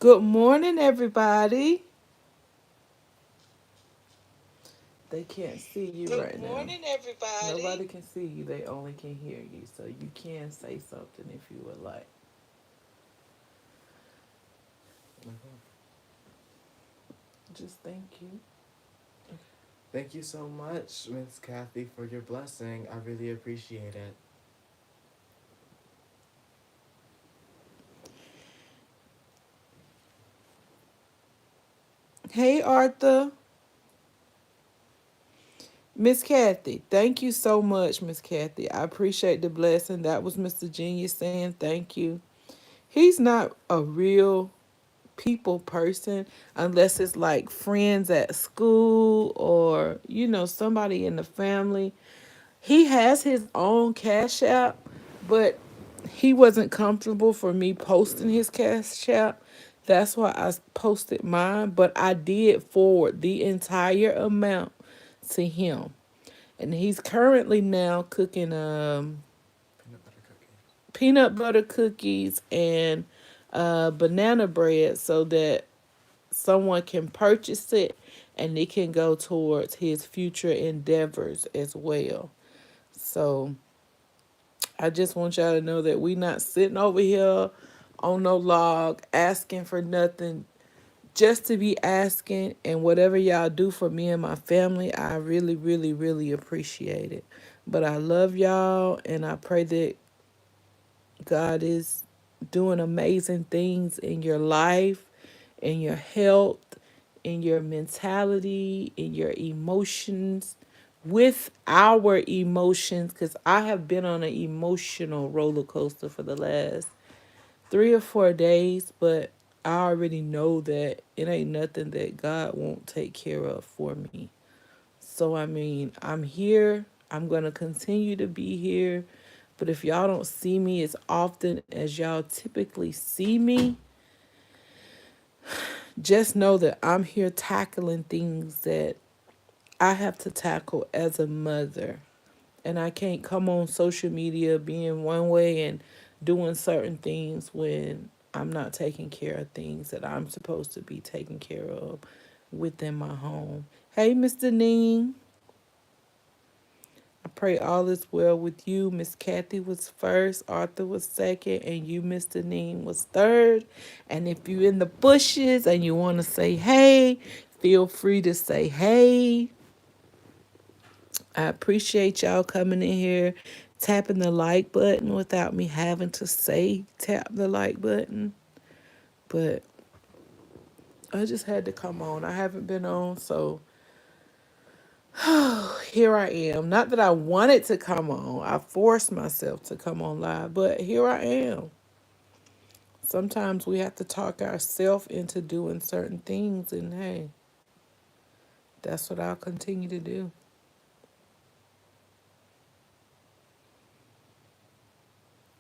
Good morning, everybody. They can't see you Good right now. morning, everybody. Nobody can see you, they only can hear you. So you can say something if you would like. Just thank you. Thank you so much, Miss Kathy, for your blessing. I really appreciate it. Hey, Arthur. Miss Kathy, thank you so much, Miss Kathy. I appreciate the blessing. That was Mr. Genius saying thank you. He's not a real people person unless it's like friends at school or, somebody in the family. He has his own Cash App, but he wasn't comfortable for me posting his Cash App. That's why I posted mine, but I did forward the entire amount to him. And he's currently now cooking Peanut butter cookie. peanut butter cookies and banana bread so that someone can purchase it and it can go towards his future endeavors as well. So I just want y'all to know that we not sitting over here on no log asking for nothing just to be asking. And whatever y'all do for me and my family, I really, really, really appreciate it. But I love y'all and I pray that God is doing amazing things in your life, in your health, in your mentality, in your emotions, with our emotions, because I have been on an emotional roller coaster for the last 3 or 4 days, but I already know that it ain't nothing that God won't take care of for me. So, I mean, I'm here. I'm going to continue to be here. But if y'all don't see me as often as y'all typically see me, just know that I'm here tackling things that I have to tackle as a mother. And I can't come on social media being one way and doing certain things when I'm not taking care of things that I'm supposed to be taking care of within my home. Hey, Mr. Ning. I pray all is well with you. Miss Kathy was first, Arthur was second, and you, Mr. Ning, was third. And if you're in the bushes and you want to say hey, feel free to say hey. I appreciate y'all coming in here, tapping the like button without me having to say tap the like button. But I just had to come on. I haven't been on, so here I am. Not that I wanted to come on, I forced myself to come on live, but here I am. Sometimes we have to talk ourselves into doing certain things, and hey, that's what I'll continue to do.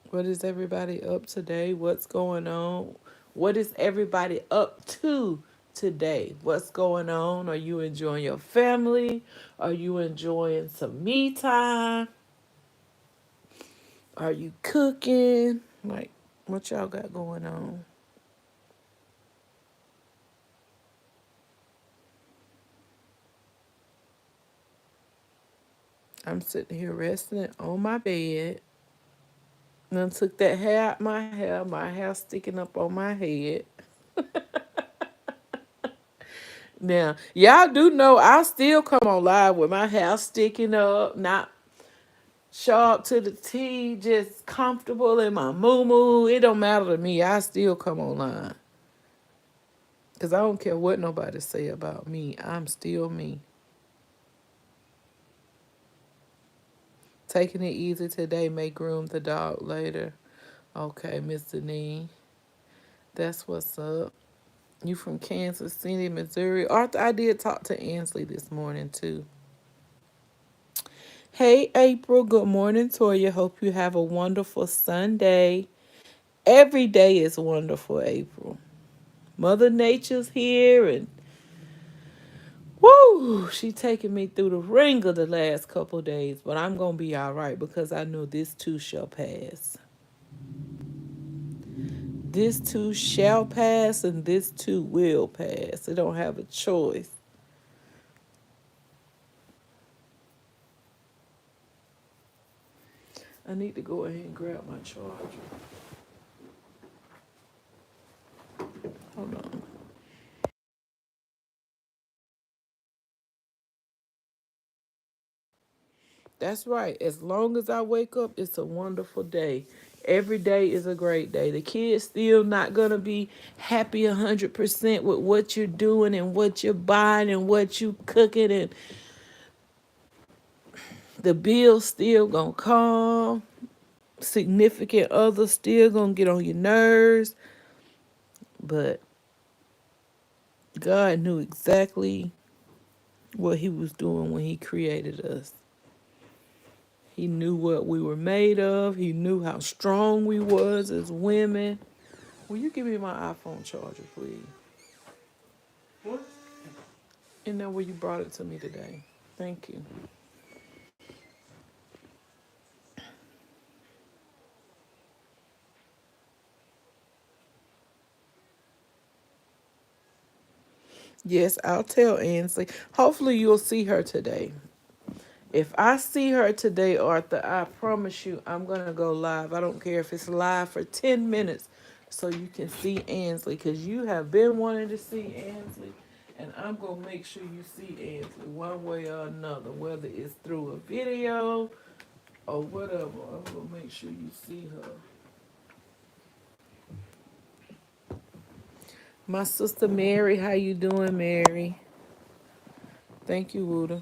What is everybody up today? What's going on? What is everybody up to today? What's going on? Are you enjoying your family? Are you enjoying some me time? Are you cooking? Like, what y'all got going on? I'm sitting here resting on my bed. Then took that hair out my hair. My hair sticking up on my head. Now, y'all do know I still come on live with my hair sticking up, not sharp to the T, just comfortable in my moo. It don't matter to me. I still come online. Because I don't care what nobody say about me. I'm still me. Taking it easy today, may groom the dog later. Okay, Mr. Nee. That's what's up. You from Kansas City, Missouri. Arthur, I did talk to Ansley this morning too. Hey, April. Good morning, Toya. Hope you have a wonderful Sunday. Every day is wonderful, April. Mother Nature's here and woo, she taking me through the ringer the last couple days, but I'm gonna be all right because I know this too shall pass. This too shall pass, and this too will pass. They don't have a choice. I need to go ahead and grab my charger. Hold on. That's right. As long as I wake up, it's a wonderful day. Every day is a great day. The kids still not gonna be happy 100% with what you're doing and what you're buying and what you cooking, and the bills still gonna come. Significant other still gonna get on your nerves, but God knew exactly what He was doing when He created us. He knew what we were made of. He knew how strong we was as women. Will you give me my iPhone charger, please? What? And then where you brought it to me today. Thank you. Yes, I'll tell Ansley. Hopefully you'll see her today. If I see her today, Arthur, I promise you I'm going to go live. I don't care if it's live for 10 minutes so you can see Ansley, because you have been wanting to see Ansley. And I'm going to make sure you see Ansley one way or another, whether it's through a video or whatever. I'm going to make sure you see her. My sister Mary, how you doing, Mary? Thank you, Wuda.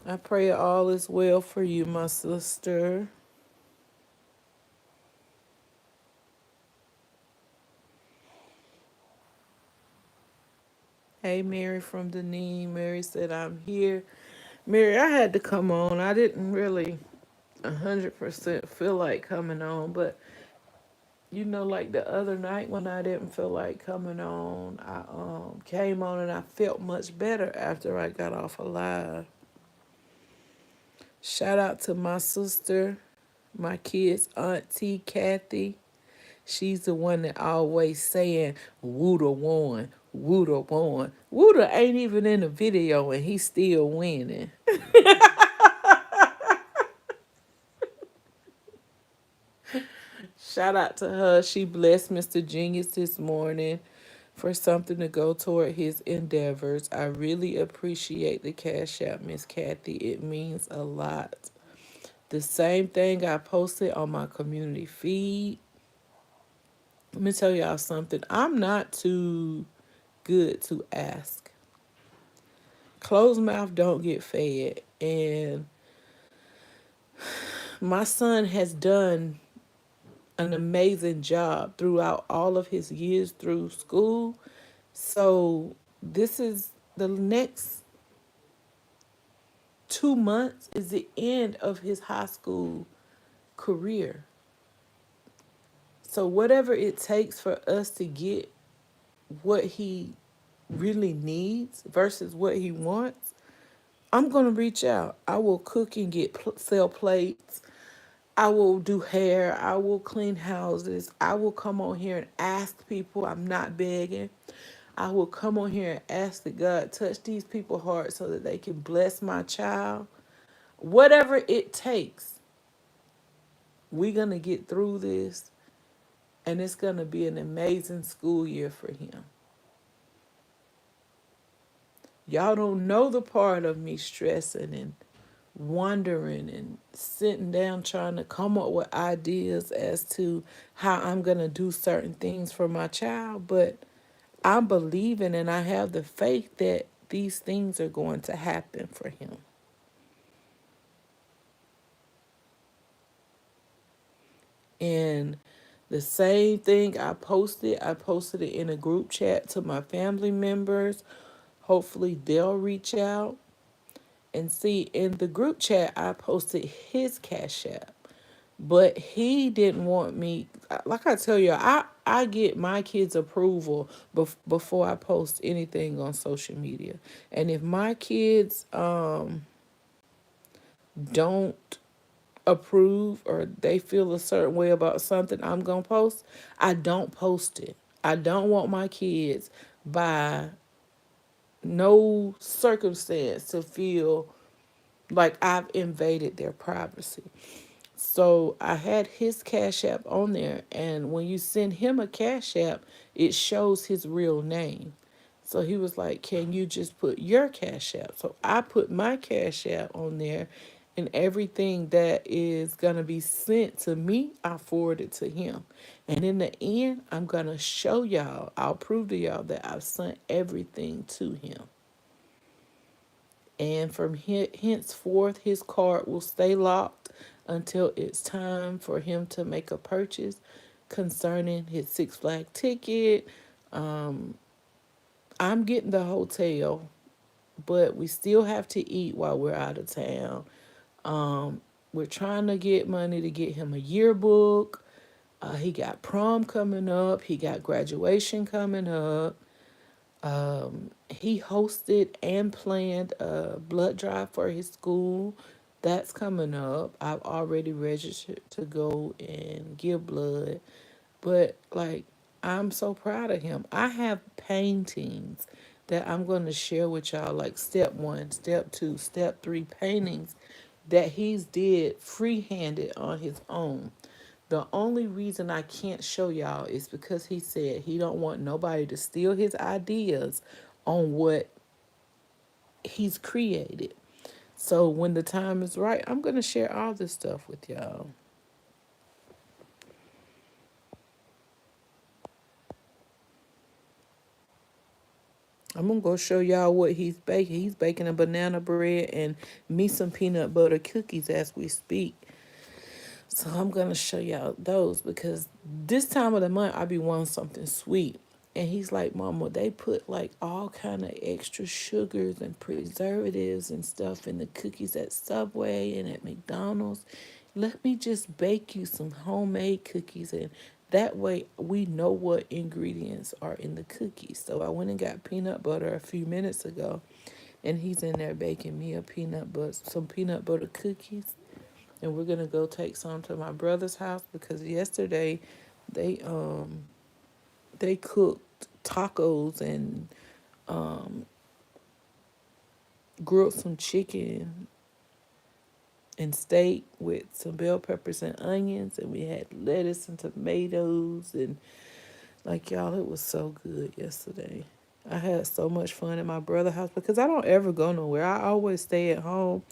I pray all is well for you, my sister. Hey, Mary from Deneen. Mary said, I'm here. Mary, I had to come on. I didn't really 100% feel like coming on, but like the other night when I didn't feel like coming on, I came on and I felt much better after I got off a live. Shout out to my sister, my kids' auntie, Kathy. She's the one that always saying, Wooda won, Wooda won. Wooda ain't even in the video and he's still winning. Shout out to her. She blessed Mr. Genius this morning for something to go toward his endeavors. I really appreciate the cash out, Miss Kathy. It means a lot. The same thing I posted on my community feed. Let me tell y'all something. I'm not too good to ask. Closed mouth don't get fed. And my son has done an amazing job throughout all of his years through school. So this is the next 2 months is the end of his high school career. So whatever it takes for us to get what he really needs versus what he wants, I'm gonna reach out. I will cook and sell plates. I will do hair. I will clean houses. I will come on here and ask people. I'm not begging. I will come on here and ask that God touch these people's hearts so that they can bless my child. Whatever it takes, we're going to get through this, and it's going to be an amazing school year for him. Y'all don't know the part of me stressing and wondering and sitting down trying to come up with ideas as to how I'm going to do certain things for my child, but I'm believing and I have the faith that these things are going to happen for him. And the same thing I posted it in a group chat to my family members. Hopefully they'll reach out and see. In the group chat, I posted his Cash App. But he didn't want me, like I tell you, I get my kids' approval before I post anything on social media. And if my kids don't approve or they feel a certain way about something I'm going to post, I don't post it. I don't want my kids by no circumstance to feel like I've invaded their privacy. So I had his Cash App on there, and when you send him a Cash App, it shows his real name. So he was like, "Can you just put your Cash App?" So I put my Cash App on there, and everything that is gonna be sent to me, I forward it to him. And in the end, I'm gonna show y'all, I'll prove to y'all that I've sent everything to him. And from henceforth, his card will stay locked until it's time for him to make a purchase concerning his Six Flag ticket. Um, I'm getting the hotel, but we still have to eat while we're out of town. Um, we're trying to get money to get him a yearbook. He got prom coming up. He got graduation coming up. He hosted and planned a blood drive for his school. That's coming up. I've already registered to go and give blood. But like, I'm so proud of him. I have paintings that I'm going to share with y'all, like step one, step two, step three paintings that he's did free-handed on his own. The only reason I can't show y'all is because he said he don't want nobody to steal his ideas on what he's created. So when the time is right, I'm going to share all this stuff with y'all. I'm going to go show y'all what he's baking. He's baking a banana bread and me some peanut butter cookies as we speak. So I'm gonna show y'all those because this time of the month I be wanting something sweet. And he's like, "Mama, they put like all kind of extra sugars and preservatives and stuff in the cookies at Subway and at McDonald's. Let me just bake you some homemade cookies and that way we know what ingredients are in the cookies." So I went and got peanut butter a few minutes ago and he's in there baking me some peanut butter cookies, and we're gonna go take some to my brother's house because yesterday they um they cooked tacos and grilled some chicken and steak with some bell peppers and onions, and we had lettuce and tomatoes, and like y'all, it was so good yesterday. I had so much fun at my brother's house because I don't ever go nowhere. I always stay at home.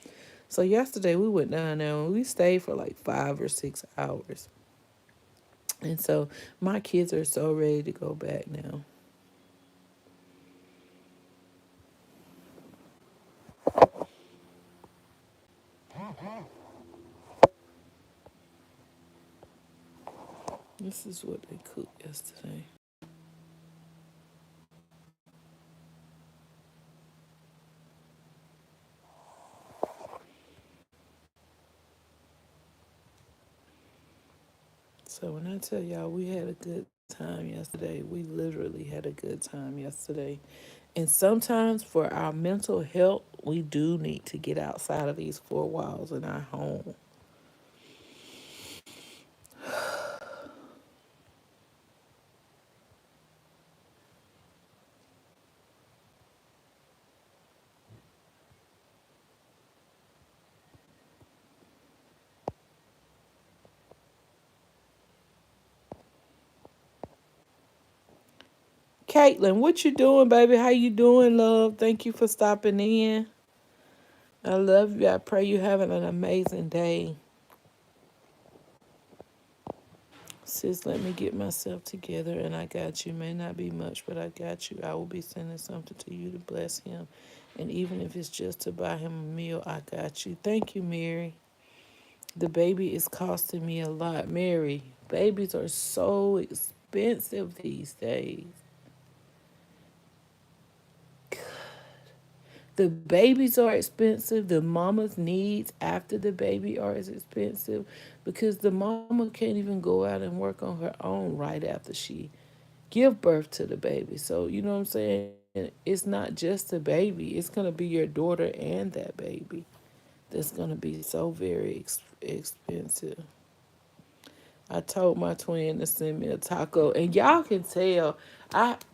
So yesterday we went down there and we stayed for like 5 or 6 hours. And so my kids are so ready to go back now. This is what they cooked yesterday. So when I tell y'all we had a good time yesterday, we literally had a good time yesterday. And sometimes for our mental health, we do need to get outside of these four walls in our home. Caitlin, what you doing, baby? How you doing, love? Thank you for stopping in. I love you. I pray you having an amazing day. Sis, let me get myself together and I got you. May not be much, but I got you. I will be sending something to you to bless him. And even if it's just to buy him a meal, I got you. Thank you, Mary. The baby is costing me a lot. Mary, babies are so expensive these days. The babies are expensive. The mama's needs after the baby are as expensive because the mama can't even go out and work on her own right after she give birth to the baby. So, you know what I'm saying? It's not just a baby, it's going to be your daughter and that baby. That's gonna be so very expensive. I told my twin to send me a taco, and y'all can tell.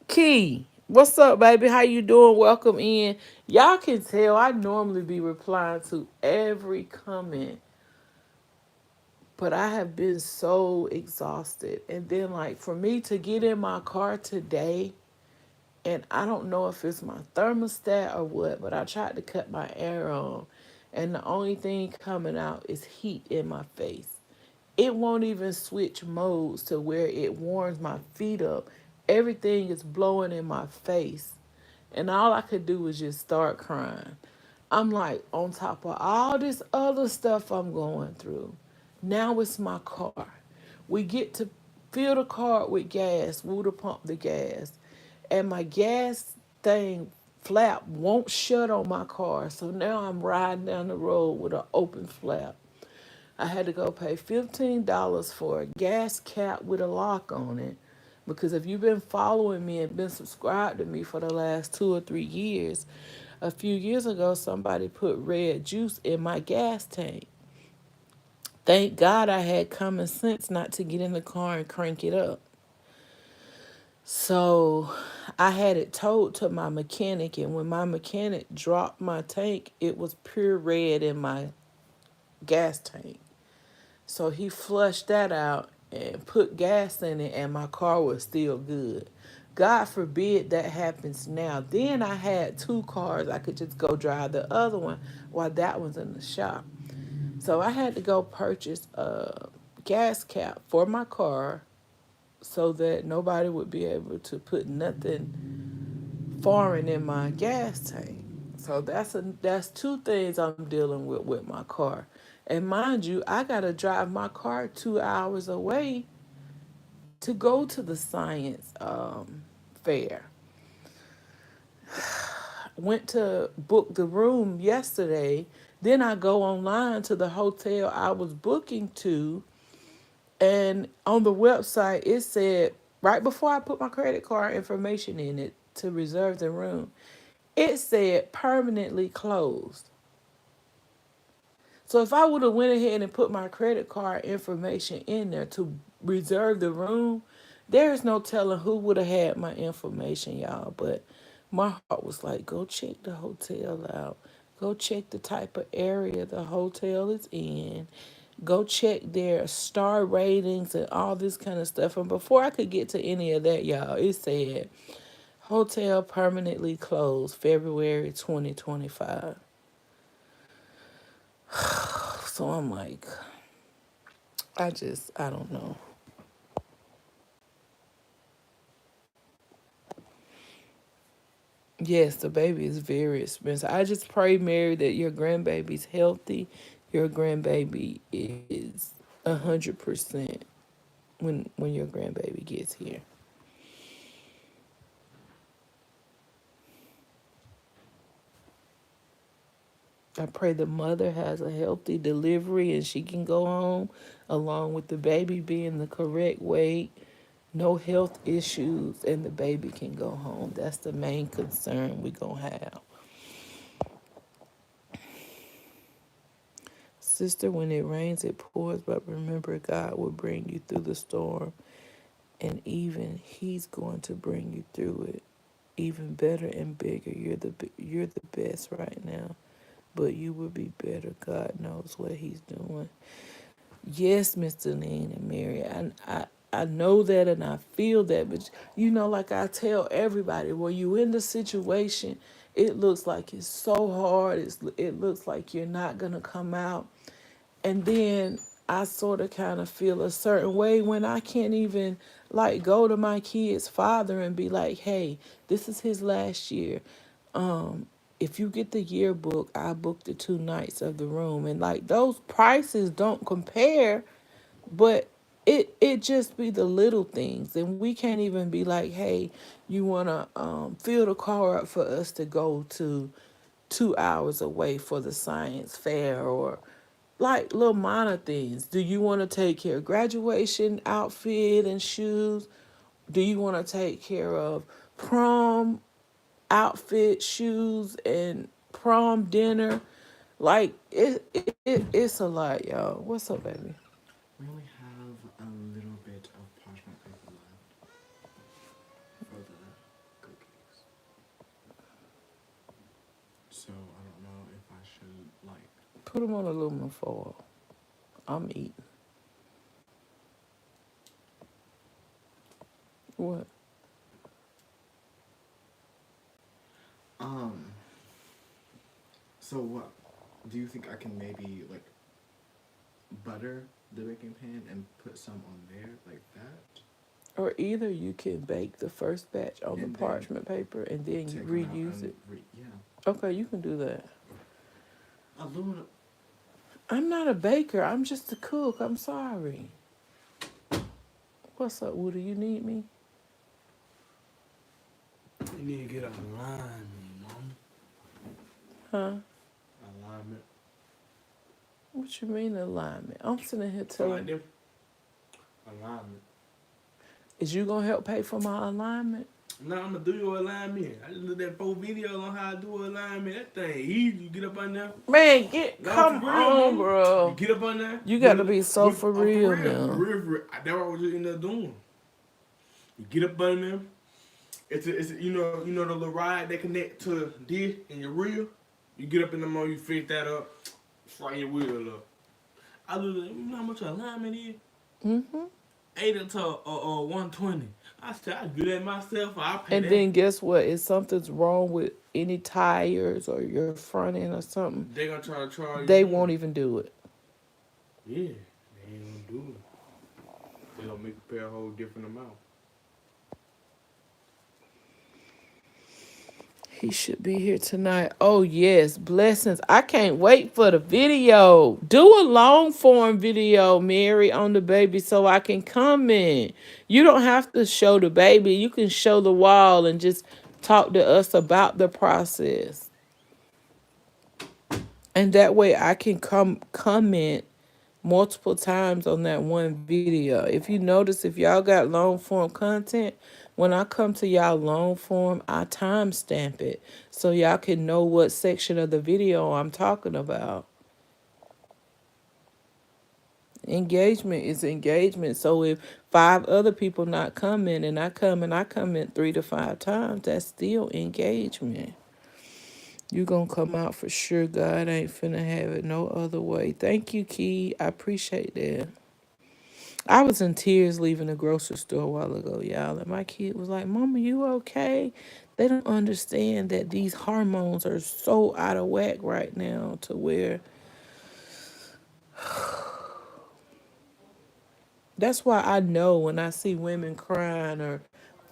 Key, what's up, baby? How you doing? Welcome in. Y'all can tell I normally be replying to every comment, but I have been so exhausted. And then, like, for me to get in my car today, and I don't know if it's my thermostat or what, but I tried to cut my air on, and the only thing coming out is heat in my face. It won't even switch modes to where it warms my feet up. Everything is blowing in my face. And all I could do was just start crying. I'm like, on top of all this other stuff I'm going through, now it's my car. We get to fill the car with gas, water pump the gas, and my gas thing flap won't shut on my car. So now I'm riding down the road with an open flap. I had to go pay $15 for a gas cap with a lock on it. Because if you've been following me and been subscribed to me for the last 2 or 3 years, a few years ago somebody put red juice in my gas tank. Thank God I had common sense not to get in the car and crank it up. So I had it towed to my mechanic, and when my mechanic dropped my tank, it was pure red in my gas tank. So he flushed that out and put gas in it, and my car was still good. God forbid that happens now. Then I had two cars. I could just go drive the other one while that one's in the shop. So I had to go purchase a gas cap for my car so that nobody would be able to put nothing foreign in my gas tank. So that's two things I'm dealing with my car. And mind you, I gotta drive my car 2 hours away to go to the science fair. Went to book the room yesterday. Then I go online to the hotel I was booking to, and on the website it said right before I put my credit card information in it to reserve the room, it said permanently closed. So if I would have went ahead and put my credit card information in there to reserve the room, there's no telling who would have had my information, y'all. But my heart was like, go check the hotel out. Go check the type of area the hotel is in. Go check their star ratings and all this kind of stuff. And before I could get to any of that, y'all, it said hotel permanently closed February 2025. So I'm like, I don't know. Yes, the baby is very expensive. I just pray, Mary, that your grandbaby's healthy. Your grandbaby is 100% when your grandbaby gets here. I pray the mother has a healthy delivery and she can go home along with the baby being the correct weight, no health issues, and the baby can go home. That's the main concern we're going to have. Sister, when it rains, it pours, but remember, God will bring you through the storm, and even He's going to bring you through it even better and bigger. You're the best right now, but you will be better. God knows what He's doing. Yes, Mr. Lean and Mary, I know that and I feel that, but like I tell everybody, when you in the situation, it looks like it's so hard. It looks like you're not gonna come out. And then I sort of kind of feel a certain way when I can't even like go to my kid's father and be like, hey, this is his last year. If you get the yearbook, I booked the 2 nights of the room. And like those prices don't compare, but it just be the little things. And we can't even be like, hey, you wanna fill the car up for us to go to 2 hours away for the science fair, or like little minor things. Do you want to take care of graduation outfit and shoes? Do you want to take care of prom outfit, shoes, and prom dinner? Like it's a lot, y'all. What's up, baby? We only have a little bit of parchment paper left for the cookies. So I don't know if I should like. Put them on aluminum foil. I'm eating. What? Um. So what? Do you think I can maybe like butter the baking pan and put some on there like that, Or either you can bake the first batch on the and then parchment paper and then you take them out reuse and it. yeah. Okay, you can do that. Aluminum. I'm not a baker. I'm just a cook. I'm sorry. What's up, Woody? You need me? You need to get alignment, mom. Huh? Alignment. What you mean alignment? I'm sitting here So like telling. them. Alignment. Is you gonna help pay for my alignment? Now I'm gonna do your alignment. I just looked at 4 videos on how to do alignment. That thing easy. You get up on there. Man, get No, for come real, on, mama. You bro. get up on there. You got to be so for Oh, for real real, for now. real, for real. That's what I was just end up doing. You get up on there. You know the little ride that connect to this and your reel. You get up in the morning, you fix that up, straighten your wheel up. I look at, you know how much alignment is? Mhm. 80 to 120. I said, I do that myself, I'll pay And that. then guess what? If something's wrong with any tires or your front end or something, They gonna try to charge you they more. won't even do it. Yeah, they ain't gonna do it. They gonna make you pay a whole different amount. He should be here tonight. Oh yes, blessings. I can't wait for the video. Do a long form video, Mary, on the baby so I can comment. You don't have to show the baby. You can show the wall and just talk to us about the process. And that way I can come comment multiple times on that one video. If you notice, if y'all got long form content, when I come to y'all long form, I timestamp it so y'all can know what section of the video I'm talking about. Engagement is engagement. So if five other people not coming and I comment 3 to 5 times, that's still engagement. You gonna come out for sure. God ain't finna have it no other way. Thank you, Key. I appreciate that. I was in tears leaving the grocery store a while ago, y'all. And my kid was like, Mama, you okay? They don't understand that these hormones are so out of whack right now to where that's why I know when I see women crying or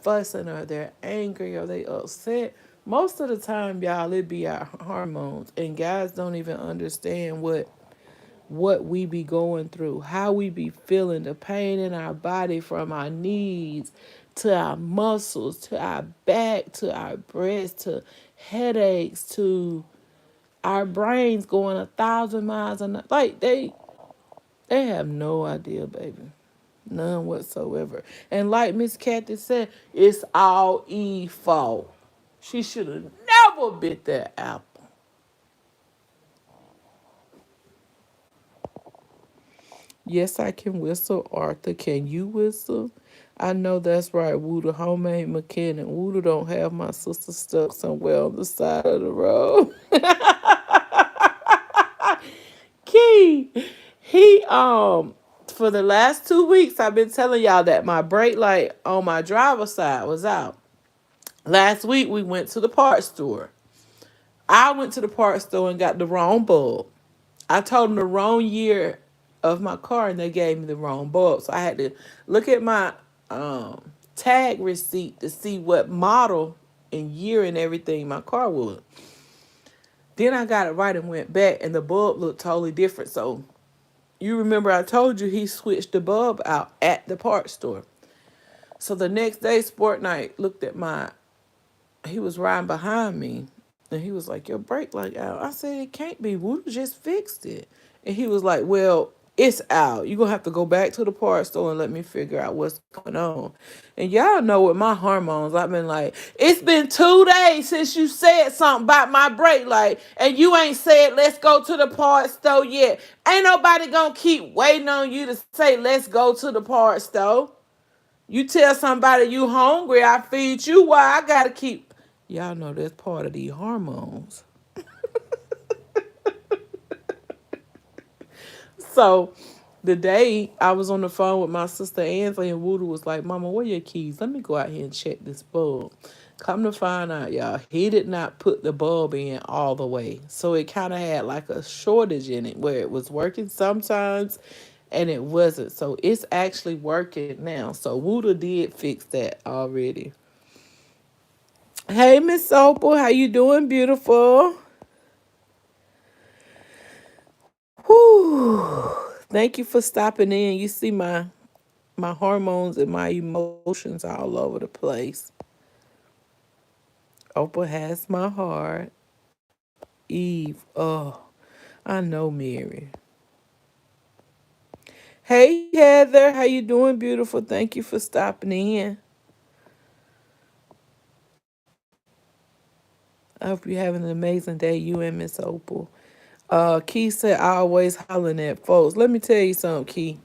fussing or they're angry or they upset. Most of the time, y'all, it be our hormones. And guys don't even understand what we be going through, how we be feeling, the pain in our body from our knees to our muscles, to our back, to our breast, to headaches, to our brains going 1,000 miles an hour. Like they have no idea, baby. None whatsoever. And like Miss Kathy said, it's all Eve's fault. She should have never bit that apple. Yes, I can whistle. Arthur, can you whistle? I know that's right, Wooda, homemade mechanic. Wooda don't have my sister stuck somewhere on the side of the road. Key, he for the last 2 weeks I've been telling y'all that my brake light on my driver's side was out. Last week we went to the parts store. I went to the parts store and got the wrong bulb. I told them the wrong year of my car and they gave me the wrong bulb. So I had to look at my tag receipt to see what model and year and everything my car was. Then I got it right and went back and the bulb looked totally different. So you remember I told you he switched the bulb out at the parts store. So the next day, Sport Night looked at he was riding behind me and he was like, your brake light out. I said, it can't be. We just fixed it. And he was like, well, It's out. You're gonna have to go back to the parts store and let me figure out what's going on. And y'all know with my hormones, I've been like, it's been 2 days since you said something about my brake light, and you ain't said let's go to the parts store yet. Ain't nobody gonna keep waiting on you to say let's go to the parts store. You tell somebody you hungry, I feed you. Why I gotta keep? Y'all know that's part of these hormones. So the day I was on the phone with my sister Ansley, and Woodoo was like, Mama, where your keys? Let me go out here and check this bulb. Come to find out, y'all, he did not put the bulb in all the way. So it kind of had like a shortage in it where it was working sometimes and it wasn't. So it's actually working now. So Woodoo did fix that already. Hey, Miss Opal, how you doing, beautiful? Whew. Thank you for stopping in. You see my hormones and my emotions all over the place. Oprah has my heart. Eve, oh, I know Mary. Hey Heather, how you doing, beautiful? Thank you for stopping in. I hope you're having an amazing day, you and Miss Opal. Key said I always hollering at folks. Let me tell you something, Key.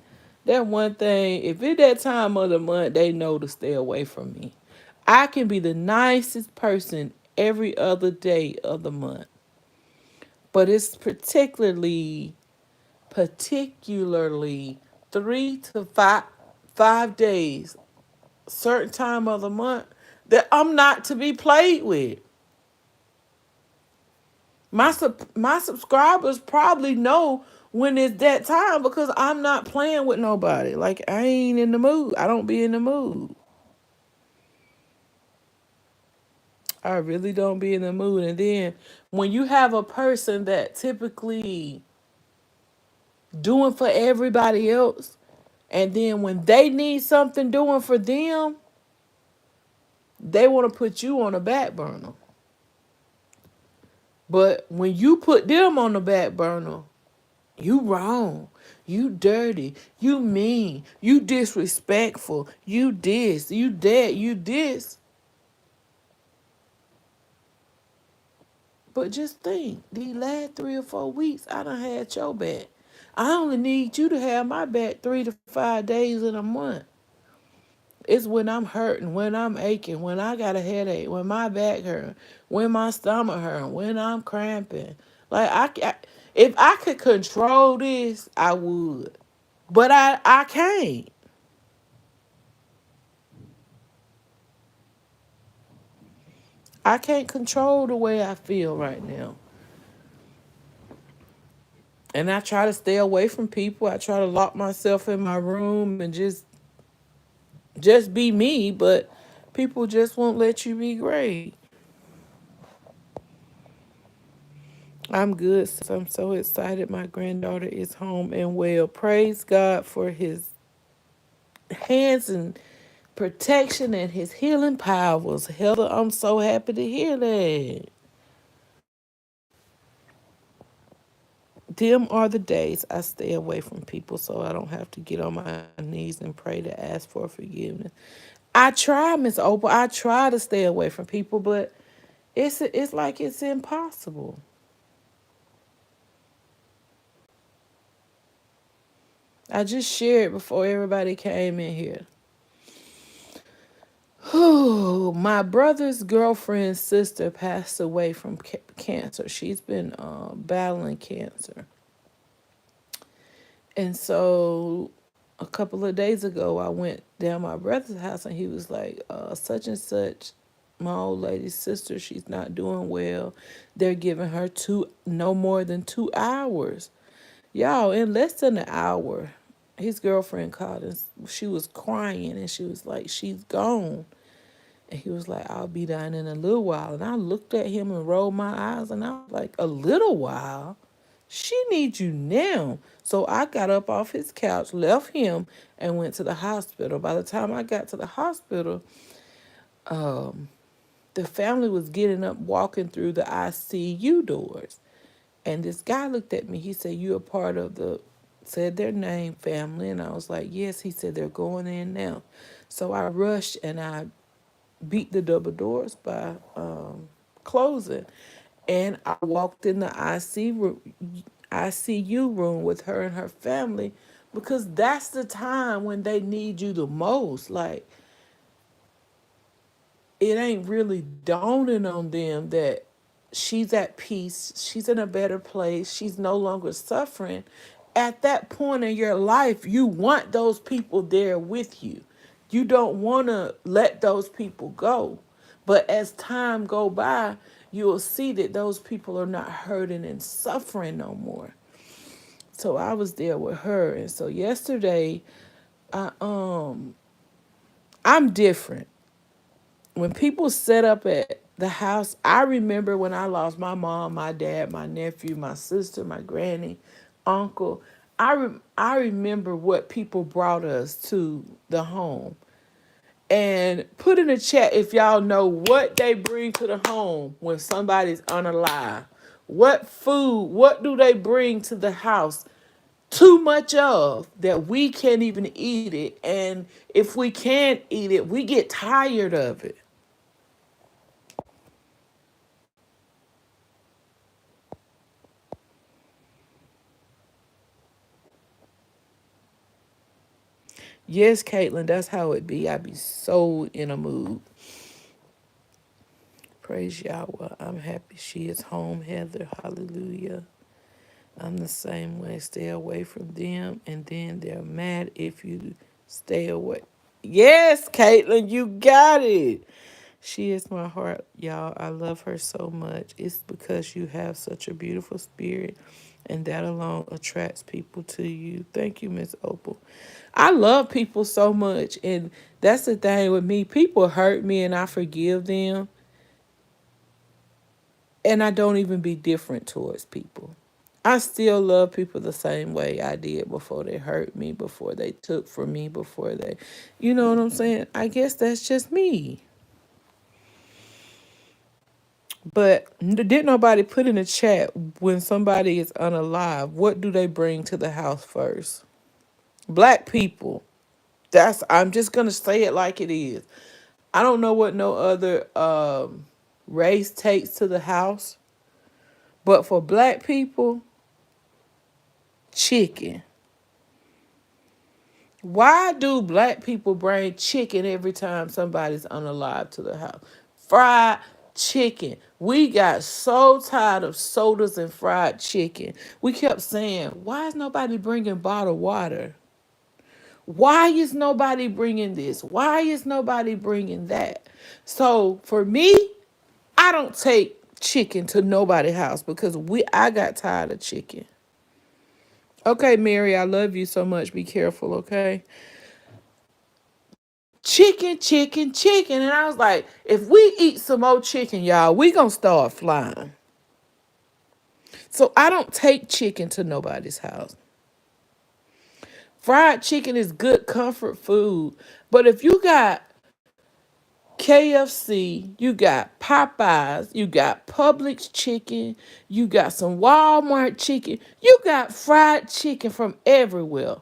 That one thing, if it's that time of the month, they know to stay away from me. I can be the nicest person every other day of the month, but it's particularly 3 to 5 days, certain time of the month that I'm not to be played with. My subscribers probably know when it's that time because I'm not playing with nobody. Like I ain't in the mood. I don't be in the mood. I really don't be in the mood. And then when you have a person that typically doing for everybody else, and then when they need something doing for them, they want to put you on the back burner. But when you put them on the back burner, you wrong. You dirty. You mean. You disrespectful. You this. You that. You this. But just think, these last 3 or 4 weeks, I done had your back. I only need you to have my back 3 to 5 days in a month. It's when I'm hurting, when I'm aching, when I got a headache, when my back hurt, when my stomach hurt, when I'm cramping. Like if I could control this, I would. But I can't. I can't control the way I feel right now. And I try to stay away from people. I try to lock myself in my room and just be me, but people just won't let you be great. I'm good. I'm so excited. My granddaughter is home and well. Praise God for his hands and protection and his healing powers. Heather, I'm so happy to hear that. Them are the days I stay away from people so I don't have to get on my knees and pray to ask for forgiveness. I try, Miss Opal. I try to stay away from people, but it's like it's impossible. I just shared before everybody came in here. My brother's girlfriend's sister passed away from cancer. She's been battling cancer. And so a couple of days ago, I went down my brother's house and he was like, such and such, my old lady's sister, she's not doing well. They're giving her no more than 2 hours. Y'all, in less than an hour, his girlfriend called and she was crying and she was like, she's gone. And he was like, I'll be down in a little while. And I looked at him and rolled my eyes and I was like, a little while? She needs you now. So I got up off his couch, left him, and went to the hospital. By the time I got to the hospital, um, the family was getting up, walking through the ICU doors. And this guy looked at me. He said, you're a part of the said their name, family, and I was like, yes. He said they're going in now. So I rushed and I beat the double doors by closing. And I walked in the ICU room with her and her family because that's the time when they need you the most. Like, it ain't really dawning on them that she's at peace, she's in a better place, she's no longer suffering. At that point in your life, you want those people there with you. You don't want to let those people go. But as time go by, you'll see that those people are not hurting and suffering no more. So I was there with her, and so yesterday, I I'm different. When people set up at the house, I remember when I lost my mom, my dad, my nephew, my sister, my granny, uncle. I remember what people brought us to the home. And put in the chat if y'all know what they bring to the home when somebody's unalive. What food, what do they bring to the house? Too much of that we can't even eat it. And if we can't eat it, we get tired of it. Yes, Caitlin, that's how it be. I be so in a mood. Praise Yahweh. I'm happy she is home, Heather. Hallelujah. I'm the same way. Stay away from them, and then they're mad if you stay away. Yes, Caitlin, you got it. She is my heart, y'all. I love her so much. It's because you have such a beautiful spirit, and that alone attracts people to you. Thank you, Miss Opal. I love people so much, and that's the thing with me. People hurt me, and I forgive them, and I don't even be different towards people. I still love people the same way I did before they hurt me, before they took from me, before they, you know what I'm saying? I guess that's just me. But didn't nobody put in the chat when somebody is unalive, what do they bring to the house first? Black people. I'm just gonna say it like it is. I don't know what no other race takes to the house, but for black people, chicken. Why do black people bring chicken every time somebody's unalive to the house? Fried chicken. We got so tired of sodas and fried chicken. We kept saying, why is nobody bringing bottled water? Why is nobody bringing this? Why is nobody bringing that? So for me, I don't take chicken to nobody's house because I got tired of chicken. Okay, Mary, I love you so much. Be careful, okay? Chicken, chicken, chicken. And I was like, if we eat some more chicken, y'all, we gonna start flying. So I don't take chicken to nobody's house. Fried chicken is good comfort food. But if you got KFC, you got Popeyes, you got Publix chicken, you got some Walmart chicken, you got fried chicken from everywhere.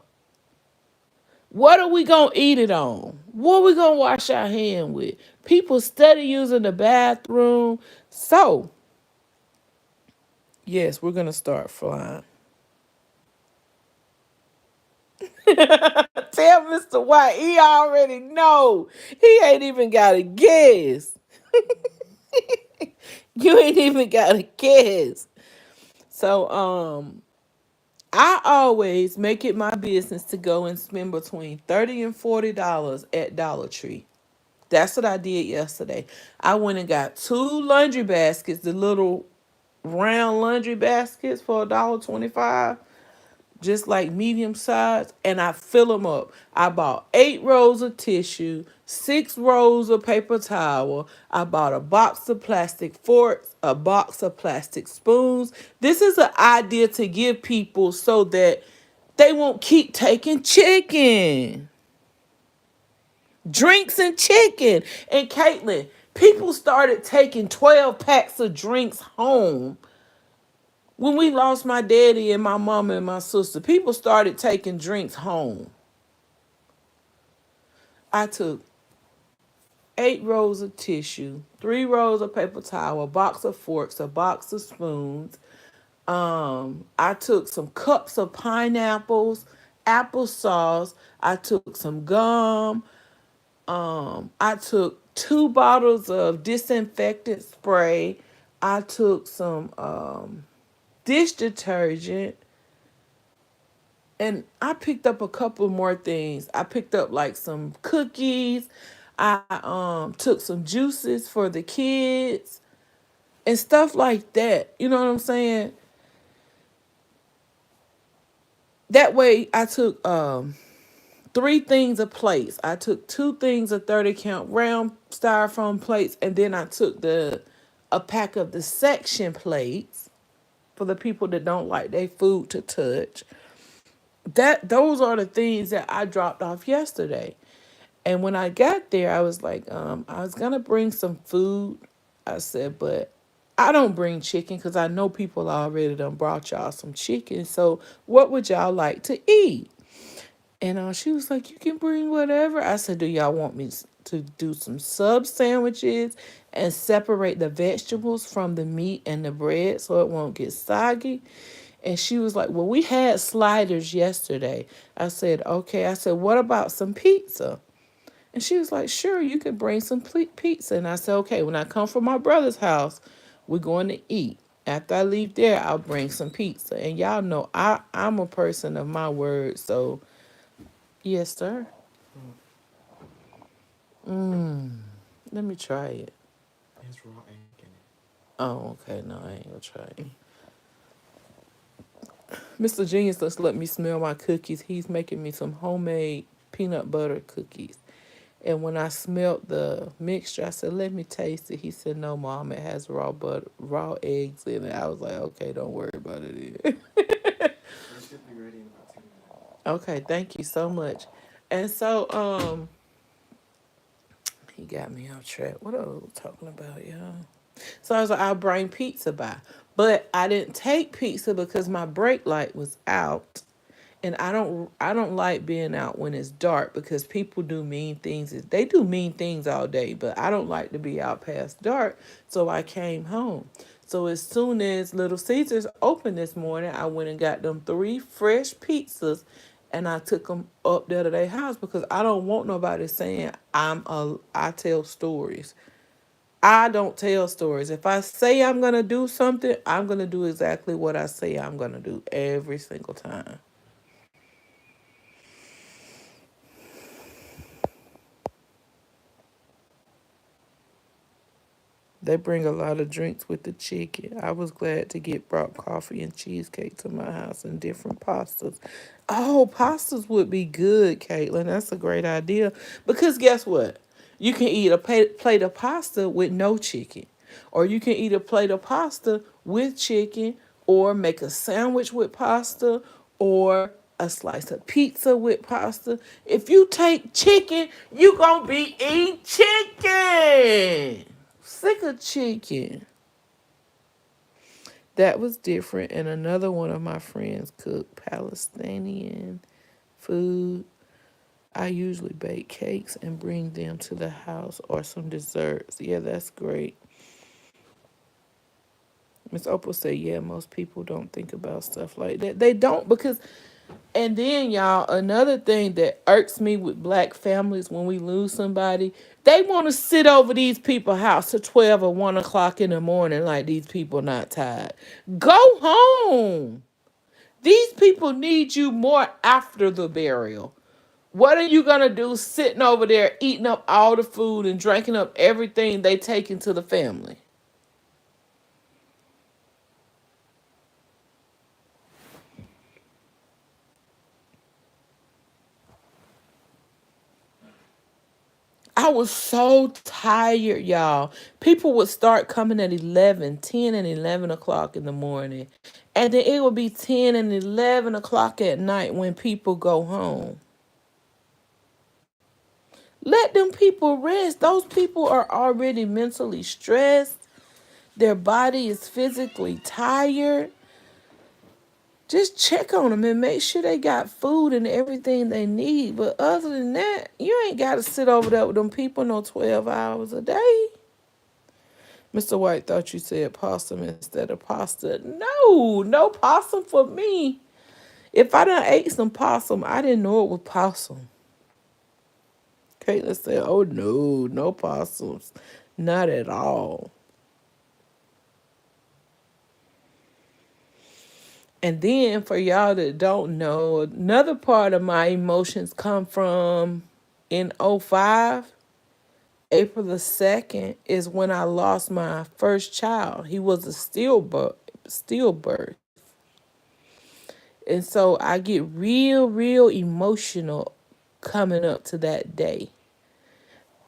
What are we gonna eat it on? What are we gonna wash our hand with? People study using the bathroom. So, yes, we're gonna start flying. Tell Mr. White, he already know. He ain't even gotta guess. You ain't even gotta guess. So, I always make it my business to go and spend between $30 and $40 at Dollar Tree. That's what I did yesterday. I went and got two laundry baskets, the little round laundry baskets for $1.25, just like medium size, and I fill them up. I bought 8 rolls of tissue, 6 rolls of paper towel. I bought a box of plastic forks, a box of plastic spoons. This is an idea to give people so that they won't keep taking chicken. Drinks and chicken. And Caitlin, people started taking 12 packs of drinks home When we lost my daddy and my mama and my sister, people started taking drinks home. I took 8 rolls of tissue, 3 rolls of paper towel, a box of forks, a box of spoons. I took some cups of pineapples, applesauce. I took some gum. I took 2 bottles of disinfectant spray. I took some dish detergent, and I picked up a couple more things. I picked up like some cookies. I took some juices for the kids and stuff like that. You know what I'm saying? That way I took 3 things of plates. I took 2 things of 30 count round styrofoam plates, and then I took the a pack of the section plates for the people that don't like their food to touch. Those are the things that I dropped off yesterday. And when I got there, I was like, I was gonna bring some food. I said, but I don't bring chicken because I know people already done brought y'all some chicken. So what would y'all like to eat? And she was like, you can bring whatever. I said, do y'all want me to do some sub sandwiches and separate the vegetables from the meat and the bread so it won't get soggy? And she was like, well, we had sliders yesterday. I said, okay. I said, what about some pizza? And she was like, sure, you can bring some pizza. And I said, okay, when I come from my brother's house, we're going to eat. After I leave there, I'll bring some pizza. And y'all know I'm a person of my word. So, yes, sir. Oh, Let me try it. it has raw egg in it. Oh, okay. No, I ain't going to try it. Mr. Genius just let me smell my cookies. He's making me some homemade peanut butter cookies. And when I smelled the mixture, I said, let me taste it. He said, no, Mom, it has raw eggs in it. I was like, okay, don't worry about it. It should be ready in about 2 minutes. Okay, thank you so much. And so, he got me off track. What are we talking about, y'all? So I was like, I'll bring pizza by. But I didn't take pizza because my brake light was out. And I don't like being out when it's dark because people do mean things. They do mean things all day, but I don't like to be out past dark. So I came home. So as soon as Little Caesars opened this morning, I went and got them 3 fresh pizzas, and I took them up there to their house because I don't want nobody saying I tell stories. I don't tell stories. If I say I'm gonna do something, I'm gonna do exactly what I say I'm gonna do every single time. They bring a lot of drinks with the chicken. I was glad to get brought coffee and cheesecake to my house and different pastas. Oh, pastas would be good, Caitlin. That's a great idea. Because guess what? You can eat a plate of pasta with no chicken. Or you can eat a plate of pasta with chicken, or make a sandwich with pasta, or a slice of pizza with pasta. If you take chicken, you gonna be eating chicken. Sick of chicken. That was different. And another one of my friends cooked Palestinian food. I usually bake cakes and bring them to the house or some desserts. Yeah, that's great. Miss Opal said, yeah, most people don't think about stuff like that. They don't because, and then y'all, another thing that irks me with black families when we lose somebody, they want to sit over these people's house till 12 or 1 o'clock in the morning like these people not tired. Go home. These people need you more after the burial. What are you gonna do sitting over there eating up all the food and drinking up everything they take into the family? I was so tired, y'all. People would start coming at 11, 10, and 11 o'clock in the morning. And then it would be 10 and 11 o'clock at night when people go home. Let them people rest. Those people are already mentally stressed. Their body is physically tired. just check on them and make sure they got food and everything they need. But other than that, you ain't got to sit over there with them people no 12 hours a day. Mr. White thought you said possum instead of pasta. No, no possum for me. If I done ate some possum, I didn't know it was possum. Caitlin said, oh no, no possums. Not at all. And then for y'all that don't know, another part of my emotions come from in '05. April the 2nd is when I lost my first child. He was a stillbirth. And so I get real, real emotional coming up to that day.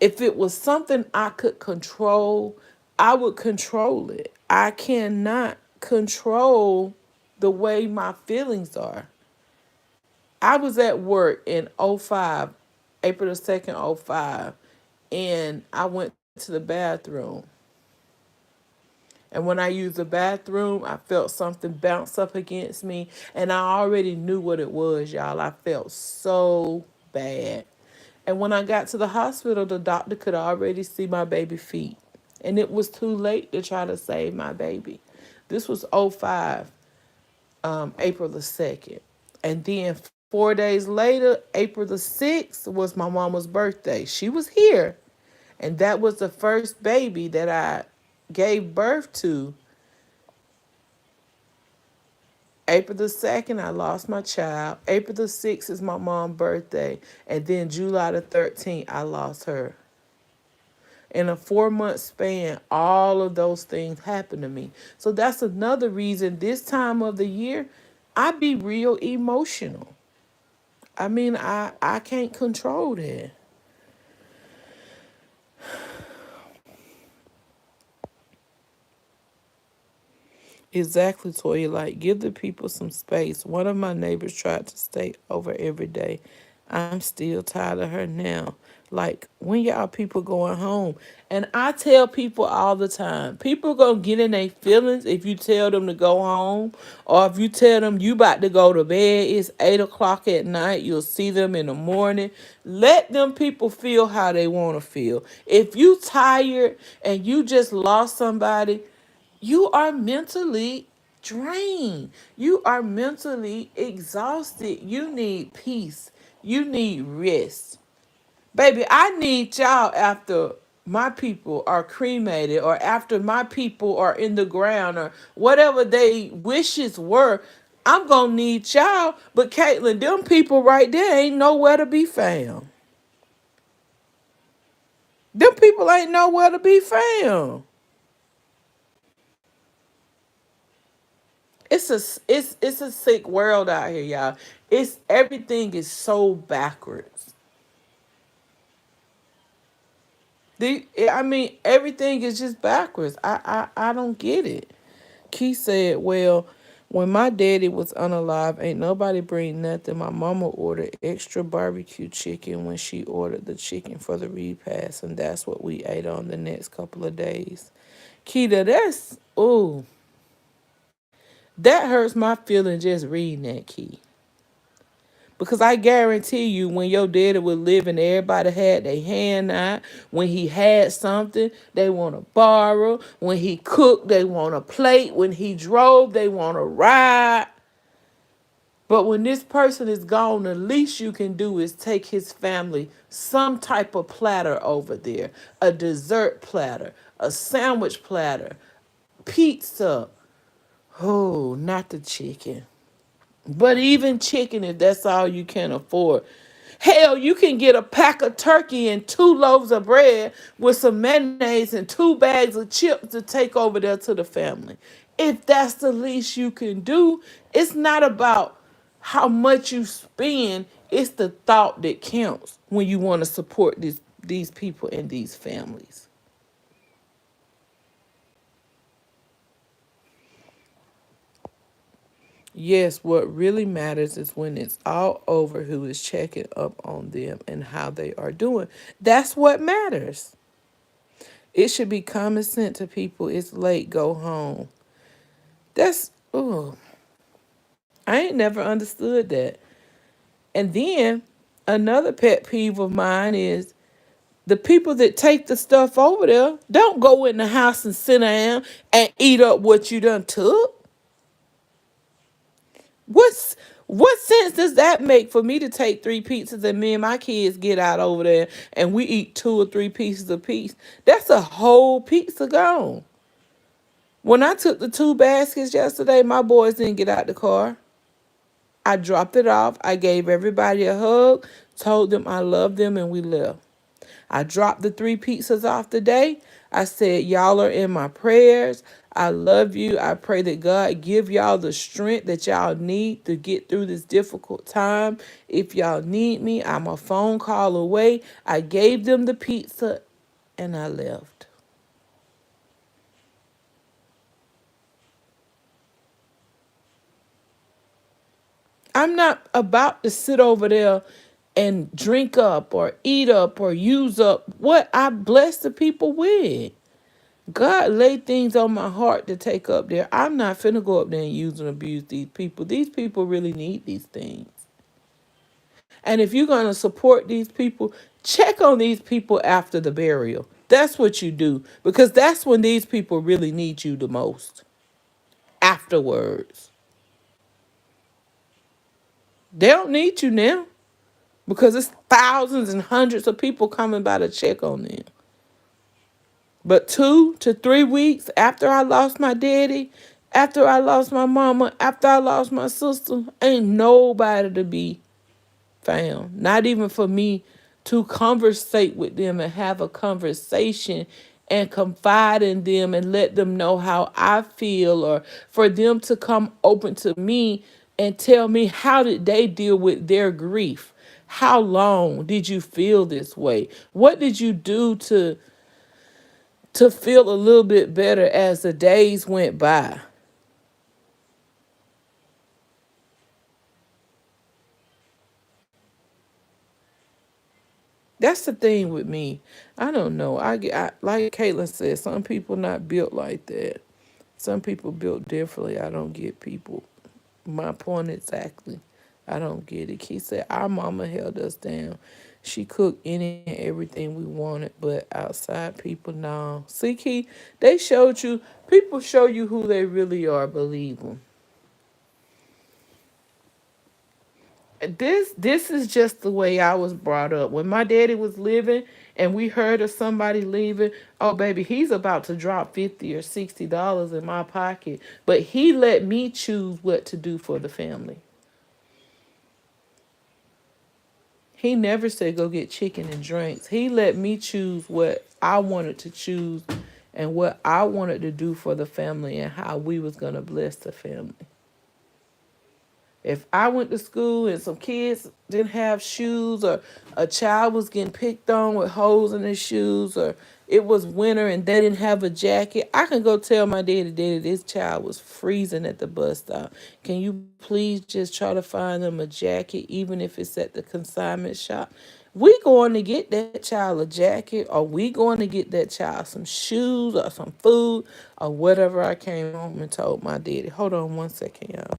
If it was something I could control, I would control it. I cannot control the way my feelings are. I was at work in '05, April the 2nd, '05, and I went to the bathroom. And when I used the bathroom, I felt something bounce up against me, and I already knew what it was, y'all. I felt so bad. And when I got to the hospital, the doctor could already see my baby feet. And it was too late to try to save my baby. This was '05, April the 2nd. And then 4 days later, April the 6th, was my mama's birthday. She was here. And that was the first baby that I gave birth to. April the 2nd, I lost my child. April the 6th is my mom's birthday. And then July the 13th, I lost her. In a 4 month span, all of those things happened to me. So that's another reason this time of the year, I be real emotional. I mean, I can't control that. Exactly, Toya. Like, give the people some space. One of my neighbors tried to stay over every day. I'm still tired of her now. Like, when y'all people going home? And I tell people all the time, people gonna get in their feelings if you tell them to go home, or if you tell them you about to go to bed. It's 8 o'clock at night. You'll see them in the morning. Let them people feel how they want to feel. If you tired and you just lost somebody, you are mentally drained. You are mentally exhausted. You need peace. You need rest. Baby, I need y'all after my people are cremated, or after my people are in the ground, or whatever they wishes were. I'm going to need y'all. But Caitlin, them people right there ain't nowhere to be found. Them people ain't nowhere to be found. It's a sick world out here, y'all. It's everything is so backwards. I mean, everything is just backwards. I don't get it. Key said, "Well, when my daddy was unalive, ain't nobody bring nothing. My mama ordered extra barbecue chicken when she ordered the chicken for the repast, and that's what we ate on the next couple of days." Keita, that's that hurts my feeling just reading that, Key. Because I guarantee you, when your daddy was living, everybody had their hand out. When he had something, they want to borrow. When he cooked, they want a plate. When he drove, they want to ride. But when this person is gone, the least you can do is take his family some type of platter over there, a dessert platter, a sandwich platter, pizza. Oh, not the chicken. But even chicken, if that's all you can afford. Hell, you can get a pack of turkey and 2 loaves of bread with some mayonnaise and 2 bags of chips to take over there to the family. If that's the least you can do, it's not about how much you spend, it's the thought that counts when you want to support these people and these families. Yes, what really matters is when it's all over, who is checking up on them and how they are doing. That's what matters. It should be common sense to people. It's late, go home. That's, oh, I ain't never understood that. And then another pet peeve of mine is the people that take the stuff over there don't go in the house and sit down and eat up what you done took. What's what sense does that make for me to take three pizzas and me and my kids get out over there and we eat two or three pieces a piece? That's a whole pizza gone. When I took the two baskets yesterday, my boys didn't get out the car. I dropped it off. I gave everybody a hug, told them I love them, and we left. I dropped the three pizzas off today. I said, y'all are in my prayers. I love you. I pray that God give y'all the strength that y'all need to get through this difficult time. If y'all need me, I'm a phone call away. I gave them the pizza and I left. I'm not about to sit over there and drink up or eat up or use up what I bless the people with. God laid things on my heart to take up there. I'm not finna go up there and use and abuse these people. These people really need these things. And if you're gonna support these people, check on these people after the burial. That's what you do. Because that's when these people really need you the most. Afterwards. They don't need you now. Because it's thousands and hundreds of people coming by to check on them. But 2 to 3 weeks after I lost my daddy, after I lost my mama, after I lost my sister, ain't nobody to be found. Not even for me to conversate with them and have a conversation and confide in them and let them know how I feel, or for them to come open to me and tell me how did they deal with their grief. How long did you feel this way? What did you do to feel a little bit better as the days went by? That's the thing with me. I don't know. Like Caitlin said, some people not built like that. Some people built differently. I don't get people. My point exactly. I don't get it. He said our mama held us down. She cooked any and everything we wanted, but outside people, no. See, Key, they showed you. People show you who they really are. Believe them. This is just the way I was brought up. When my daddy was living and we heard of somebody leaving, oh baby, he's about to drop $50 or $60 in my pocket. But he let me choose what to do for the family. He never said go get chicken and drinks. He let me choose what I wanted to choose and what I wanted to do for the family and how we was gonna bless the family. If I went to school and some kids didn't have shoes, or a child was getting picked on with holes in his shoes, or it was winter and they didn't have a jacket, I can go tell my daddy, this child was freezing at the bus stop. Can you please just try to find them a jacket, even if it's at the consignment shop? We going to get that child a jacket, or we going to get that child some shoes or some food or whatever. I came home and told my daddy. Hold on 1 second, y'all.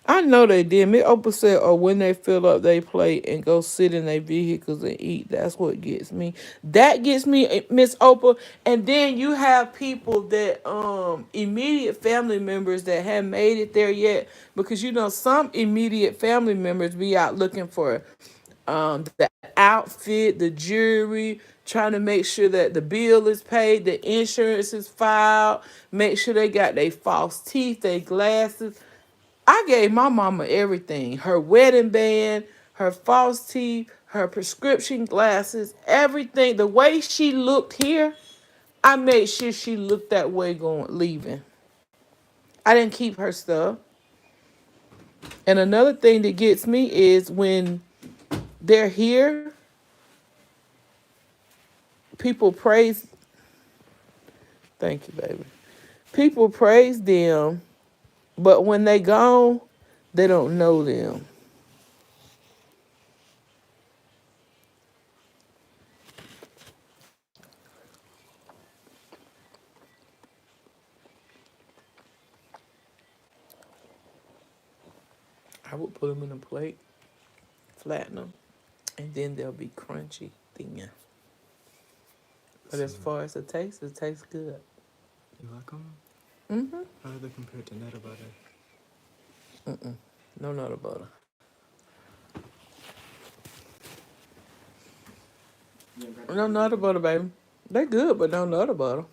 I know they did. Miss Oprah said, "Oh, when they fill up their plate and go sit in their vehicles and eat, that's what gets me. That gets me, Miss Oprah." And then you have people that immediate family members that haven't made it there yet, because some immediate family members be out looking for that outfit, the jewelry, trying to make sure that the bill is paid, the insurance is filed, make sure they got their false teeth, their glasses. I gave my mama everything: her wedding band, her false teeth, her prescription glasses, everything. The way she looked here, I made sure she looked that way going leaving. I didn't keep her stuff. And another thing that gets me is when they're here, people praise. Thank you, baby. People praise them, but when they gone, they don't know them. I would put them in a plate, flatten them, and then they'll be crunchy, thin. But So as far as the taste, it tastes good. you like them? Mm-hmm. How do they compare to Nutter Butter? Mm-mm. No nut butter. You ain't got No that nut either. butter, baby. They good, but no nut butter.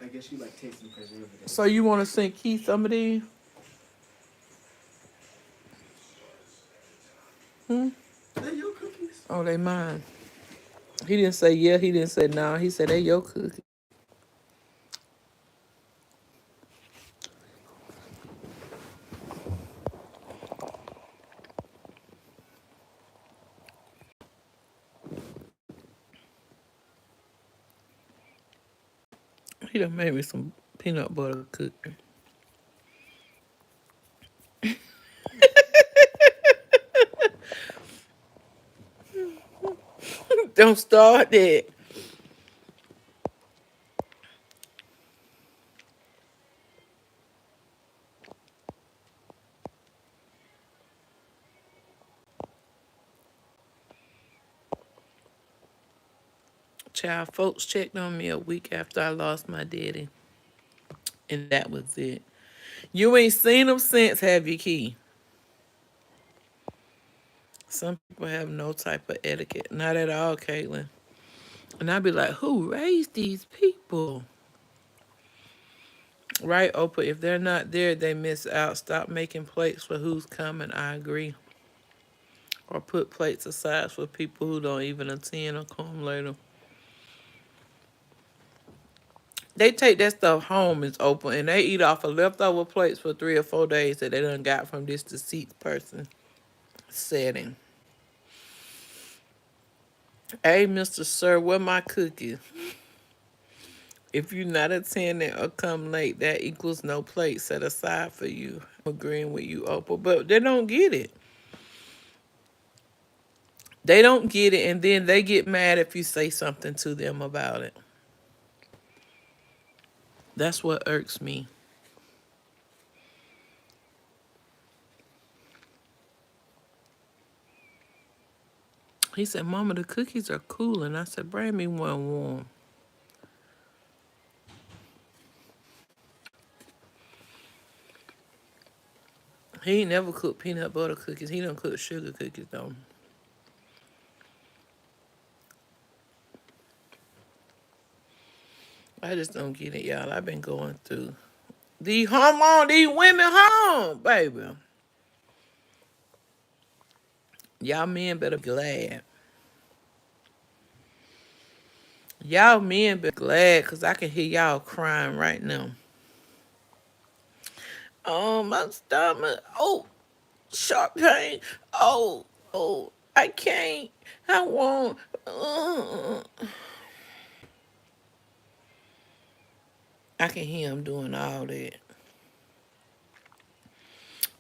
I guess you like tasting So preservatives. you want to send Keith some of these? Hmm? They're your cookies. Oh, they mine. He didn't say yeah. He didn't say no. He said they your cookie. He done made me some peanut butter cookie. Don't start that. Child, folks checked on me a week after I lost my daddy, and that was it. You ain't seen them since, have you, Key? Some people have no type of etiquette. Not at all, Caitlin. And I'd be like, who raised these people? Right, Oprah? If they're not there, they miss out. Stop making plates for who's coming. I agree. Or put plates aside for people who don't even attend or come later. They take that stuff home, it's open, and they eat off of leftover plates for 3 or 4 days that they done got from this deceased person setting. Hey, Mr. Sir, where my cookies? If you not attending or come late, that equals no plate set aside for you. I'm agreeing with you, Oprah, but they don't get it. They don't get it, and then they get mad if you say something to them about it. That's what irks me. He said, Mama, the cookies are cool. And I said, bring me one warm. He ain't never cooked peanut butter cookies. He don't cook sugar cookies, though. I just don't get it, y'all. I've been going through. These women home, baby. Y'all men better be glad. Y'all men be glad because I can hear y'all crying right now. Oh, my stomach. Oh, sharp pain. Oh, I can't. I won't. I can hear him doing all that.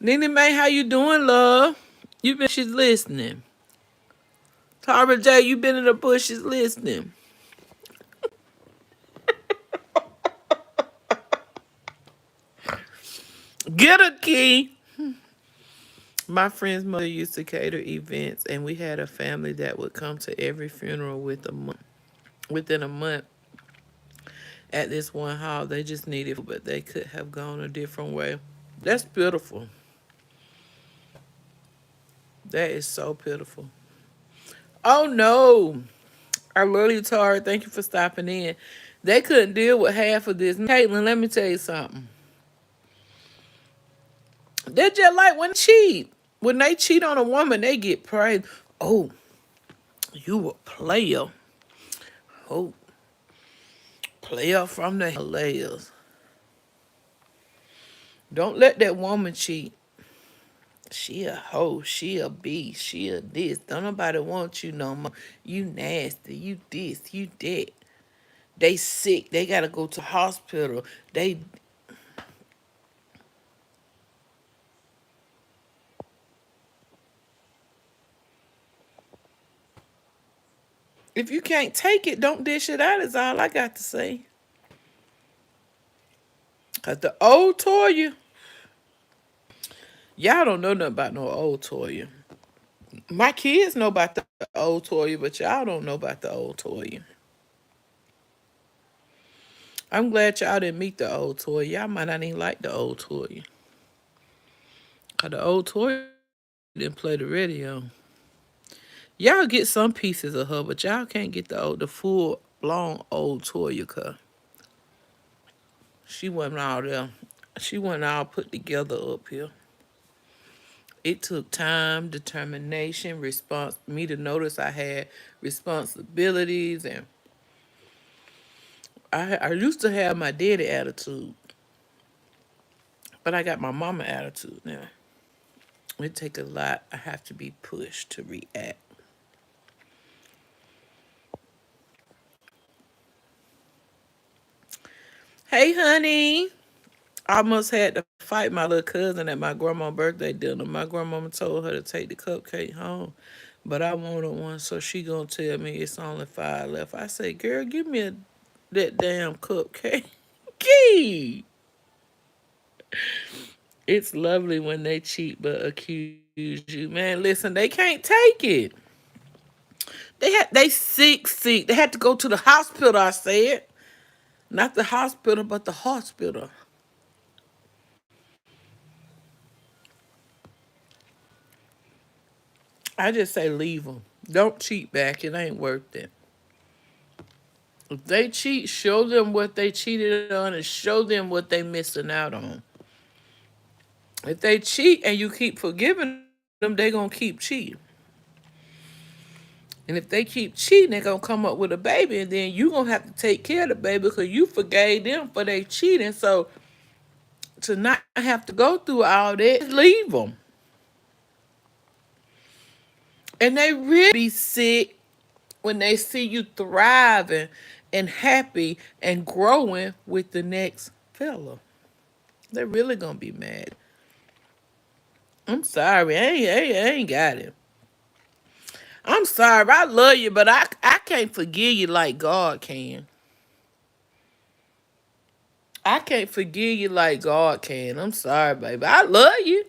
Nene Mae, how you doing, love? You been she's listening. Tara J, you been in the bushes listening. Get a key. My friend's mother used to cater events, and we had a family that would come to every funeral within a month at this one hall. They just needed, but they could have gone a different way. That's beautiful. That is so pitiful. Oh no. I love you, Tara. Thank you for stopping in. They couldn't deal with half of this. Caitlin, let me tell you something. They're just like when they cheat. When they cheat on a woman, they get praised. Oh, you a player. Oh, player from the Himalayas. Don't let that woman cheat. She a hoe. She a beast. She a this. Don't nobody want you no more. You nasty. You this. You that. They sick. They gotta go to hospital. They If you can't take it, don't dish it out. Is all I got to say. Cause the old Toya, y'all don't know nothing about no old Toya. My kids know about the old Toya, but y'all don't know about the old Toya. I'm glad y'all didn't meet the old Toya. Y'all might not even like the old Toya. Cause the old Toya didn't play the radio. Y'all get some pieces of her, but y'all can't get the full blown old Toya. Cause she wasn't all there. She wasn't all put together up here. It took time, determination, response me to notice I had responsibilities, and I used to have my daddy attitude, but I got my mama attitude now. It take a lot. I have to be pushed to react. Hey, honey. I almost had to fight my little cousin at my grandma's birthday dinner. My grandmama told her to take the cupcake home, but I wanted one, so she gonna tell me it's only five left. I say, girl, give me that damn cupcake. Gee, it's lovely when they cheat but accuse you. Man, listen, they can't take it. They sick. They had to go to the hospital. I said, not the hospital, but the hospital. I just say leave them. Don't cheat back. It ain't worth it. If they cheat, show them what they cheated on and show them what they missing out on. If they cheat and you keep forgiving them, they gonna keep cheating. And if they keep cheating, they gonna come up with a baby, and then you gonna have to take care of the baby because you forgave them for their cheating. So to not have to go through all that, just leave them. And they really be sick when they see you thriving and happy and growing with the next fella. They're really gonna be mad. I'm sorry, I ain't got it. I'm sorry, I love you, but I can't forgive you like God can. I can't forgive you like God can. I'm sorry, baby. I love you.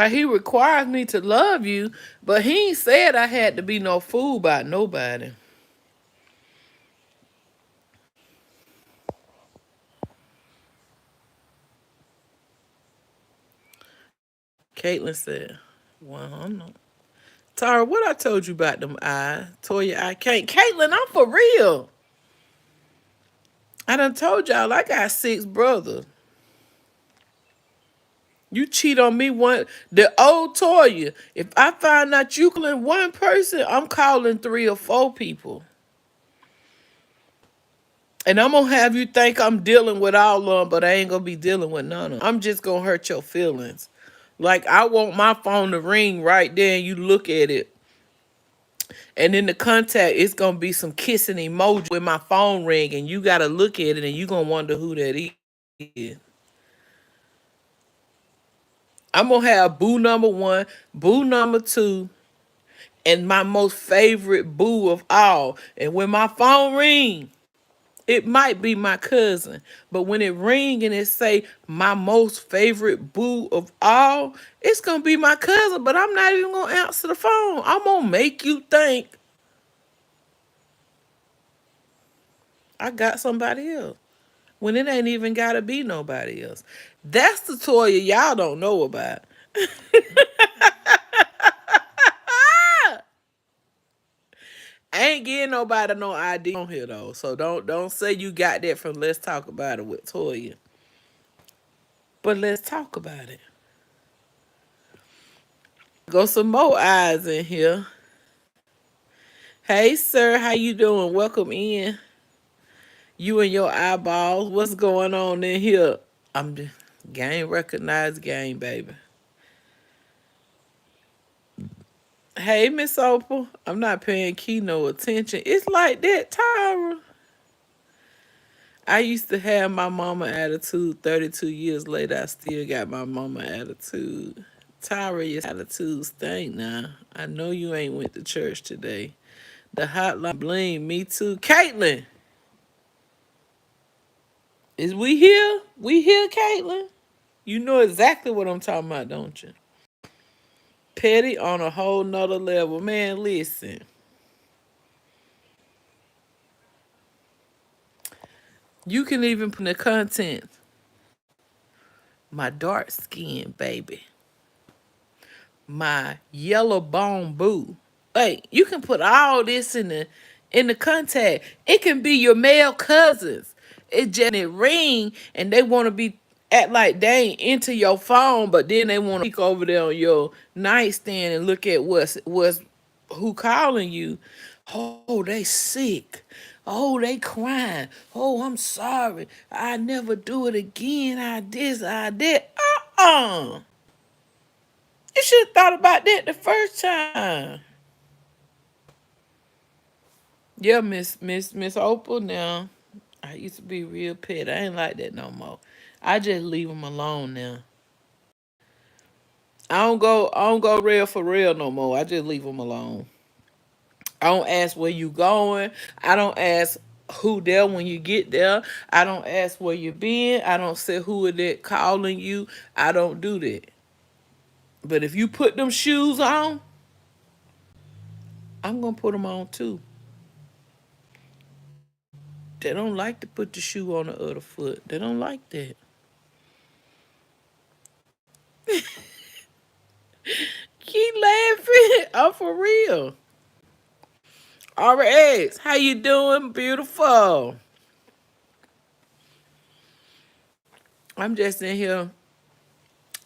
He requires me to love you, but he ain't said I had to be no fool by nobody. Caitlin said, well, I know. Tara, what I told you about them eyes? Toya, I can't. Caitlin, I'm for real. I done told y'all I got six brothers. You cheat on me one, the old Toya. If I find out you calling one person, I'm calling three or four people. And I'm gonna have you think I'm dealing with all of them, but I ain't gonna be dealing with none of them. I'm just gonna hurt your feelings. Like I want my phone to ring right there and you look at it. And in the contact, it's gonna be some kissing emoji with my phone ring, and you gotta look at it and you gonna wonder who that is. I'm gonna have boo number one, boo number two, and my most favorite boo of all. And when my phone ring, it might be my cousin, but when it ring and it say my most favorite boo of all, it's gonna be my cousin. But I'm not even gonna answer the phone. I'm gonna make you think I got somebody else when it ain't even gotta be nobody else. That's the Toya y'all don't know about. I ain't getting nobody no idea on here though. So don't say you got that from Let's Talk About It with Toya. But let's talk about it. Go some more eyes in here. Hey sir, how you doing? Welcome in. You and your eyeballs. What's going on in here? I'm just game recognized game, baby. Hey Miss Opal. I'm not paying Key no attention. It's like that, Tyra. I used to have my mama attitude. 32 years later, I still got my mama attitude. Tyra, your attitude stink now. I know you ain't went to church today. The hotline bling, me too. Caitlin, is we here? We here, Caitlin? You know exactly what I'm talking about, don't you? Petty on a whole nother level. Man, listen. You can even put in the content. My dark skin, baby. My yellow bone boo. Like you can put all this in the contact. It can be your male cousins. It just it ring and they want to be act like they ain't into your phone, but then they want to peek over there on your nightstand and look at what's who calling you. Oh, they sick. Oh, they crying. Oh, I'm sorry. I never do it again. I this, I that. You should have thought about that the first time. Yeah, Miss Opal now. I used to be real pet. I ain't like that no more. I just leave them alone now. I don't go real for real no more. I just leave them alone. I don't ask where you going. I don't ask who there when you get there. I don't ask where you been. I don't say who it is calling you. I don't do that. But if you put them shoes on, I'm gonna put them on too. They don't like to put the shoe on the other foot. They don't like that. Keep laughing. I'm for real. RX, how you doing? Beautiful. I'm just in here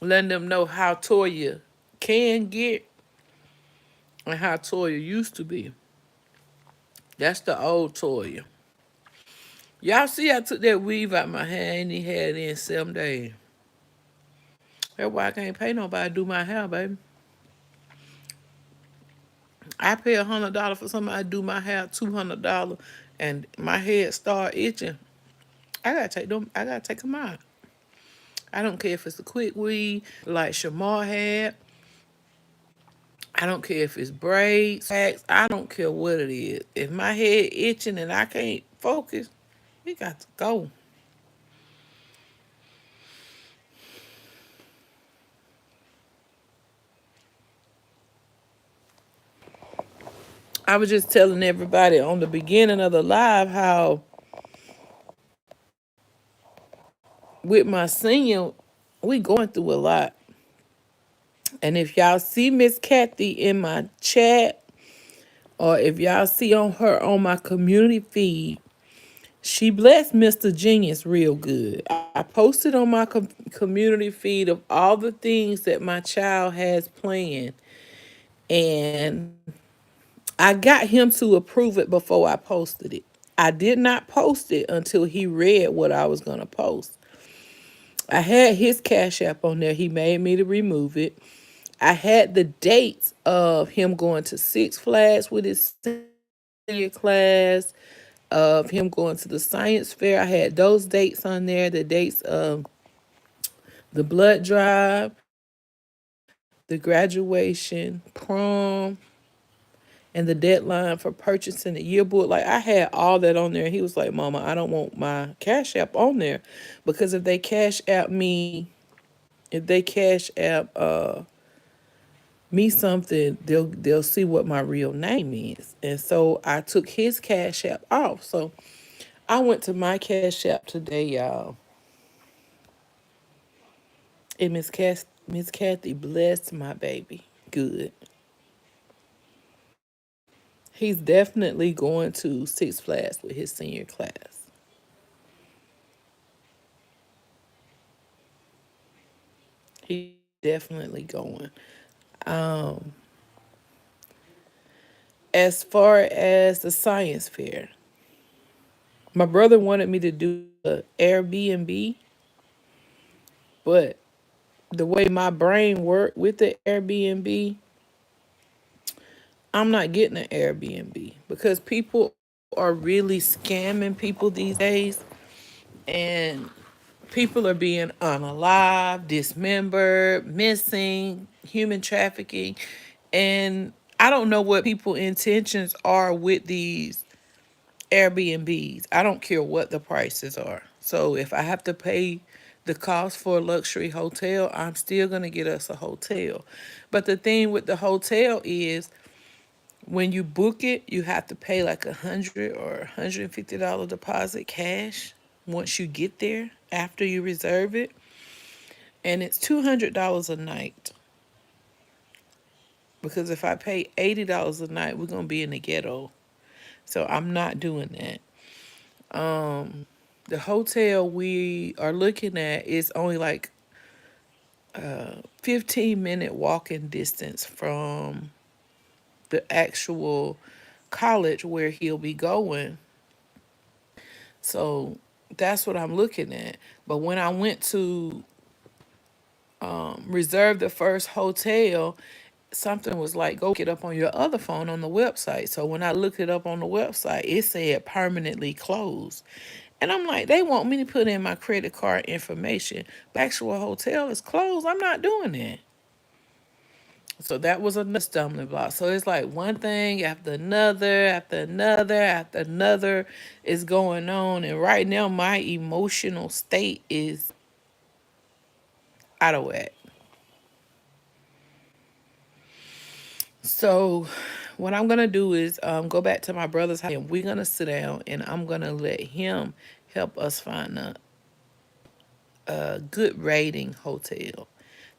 letting them know how Toya can get and how Toya used to be. That's the old Toya. Y'all see I took that weave out my hair and he had it in 7 days. That's why I can't pay nobody to do my hair, baby. I pay $100 for somebody to do my hair, $200, and my head start itching. I gotta take them. I gotta take them out. I don't care if it's a quick weave like Shamar had. I don't care if it's braids, wax. I don't care what it is. If my head itching and I can't focus, we got to go. I was just telling everybody on the beginning of the live how with my senior, we going through a lot. And if y'all see Miss Kathy in my chat, or if y'all see on her on my community feed, she blessed Mr. Genius real good. I posted on my community feed of all the things that my child has planned, and I got him to approve it before I posted it. I did not post it until he read what I was going to post. I had his Cash App on there. He made me to remove it. I had the dates of him going to Six Flags with his senior class, of him going to the science fair. I had those dates on there, the dates of the blood drive, the graduation, prom, and the deadline for purchasing the yearbook. Like I had all that on there. He was like, Mama, I don't want my Cash App on there because if they cash app me, if they cash app me something, they'll see what my real name is. And so I took his Cash App off. So I went to my Cash App today, y'all. And Miss Kathy blessed my baby. Good. He's definitely going to Six Flags with his senior class. He's definitely going. Um, as far as the science fair, my brother wanted me to do a Airbnb, but the way my brain worked with the Airbnb, I'm not getting an Airbnb because people are really scamming people these days, and people are being unalive, dismembered, missing, human trafficking, and I don't know what people intentions are with these Airbnbs. I don't care what the prices are. So if I have to pay the cost for a luxury hotel, I'm still going to get us a hotel. But the thing with the hotel is when you book it, you have to pay like $100 or $150 deposit cash once you get there after you reserve it. And it's $200 a night. Because if I pay $80 a night, we're gonna be in the ghetto. So I'm not doing that. The hotel we are looking at is only like 15-minute walking distance from the actual college where he'll be going. So that's what I'm looking at. But when I went to reserve the first hotel, something was like, go look it up on your other phone on the website. So when I looked it up on the website, it said permanently closed. And I'm like, they want me to put in my credit card information. The actual hotel is closed. I'm not doing that. So that was another stumbling block. So it's like one thing after another, after another, after another is going on. And right now, my emotional state is out of whack. So what I'm gonna do is go back to my brother's house and we're gonna sit down and I'm gonna let him help us find a good rating hotel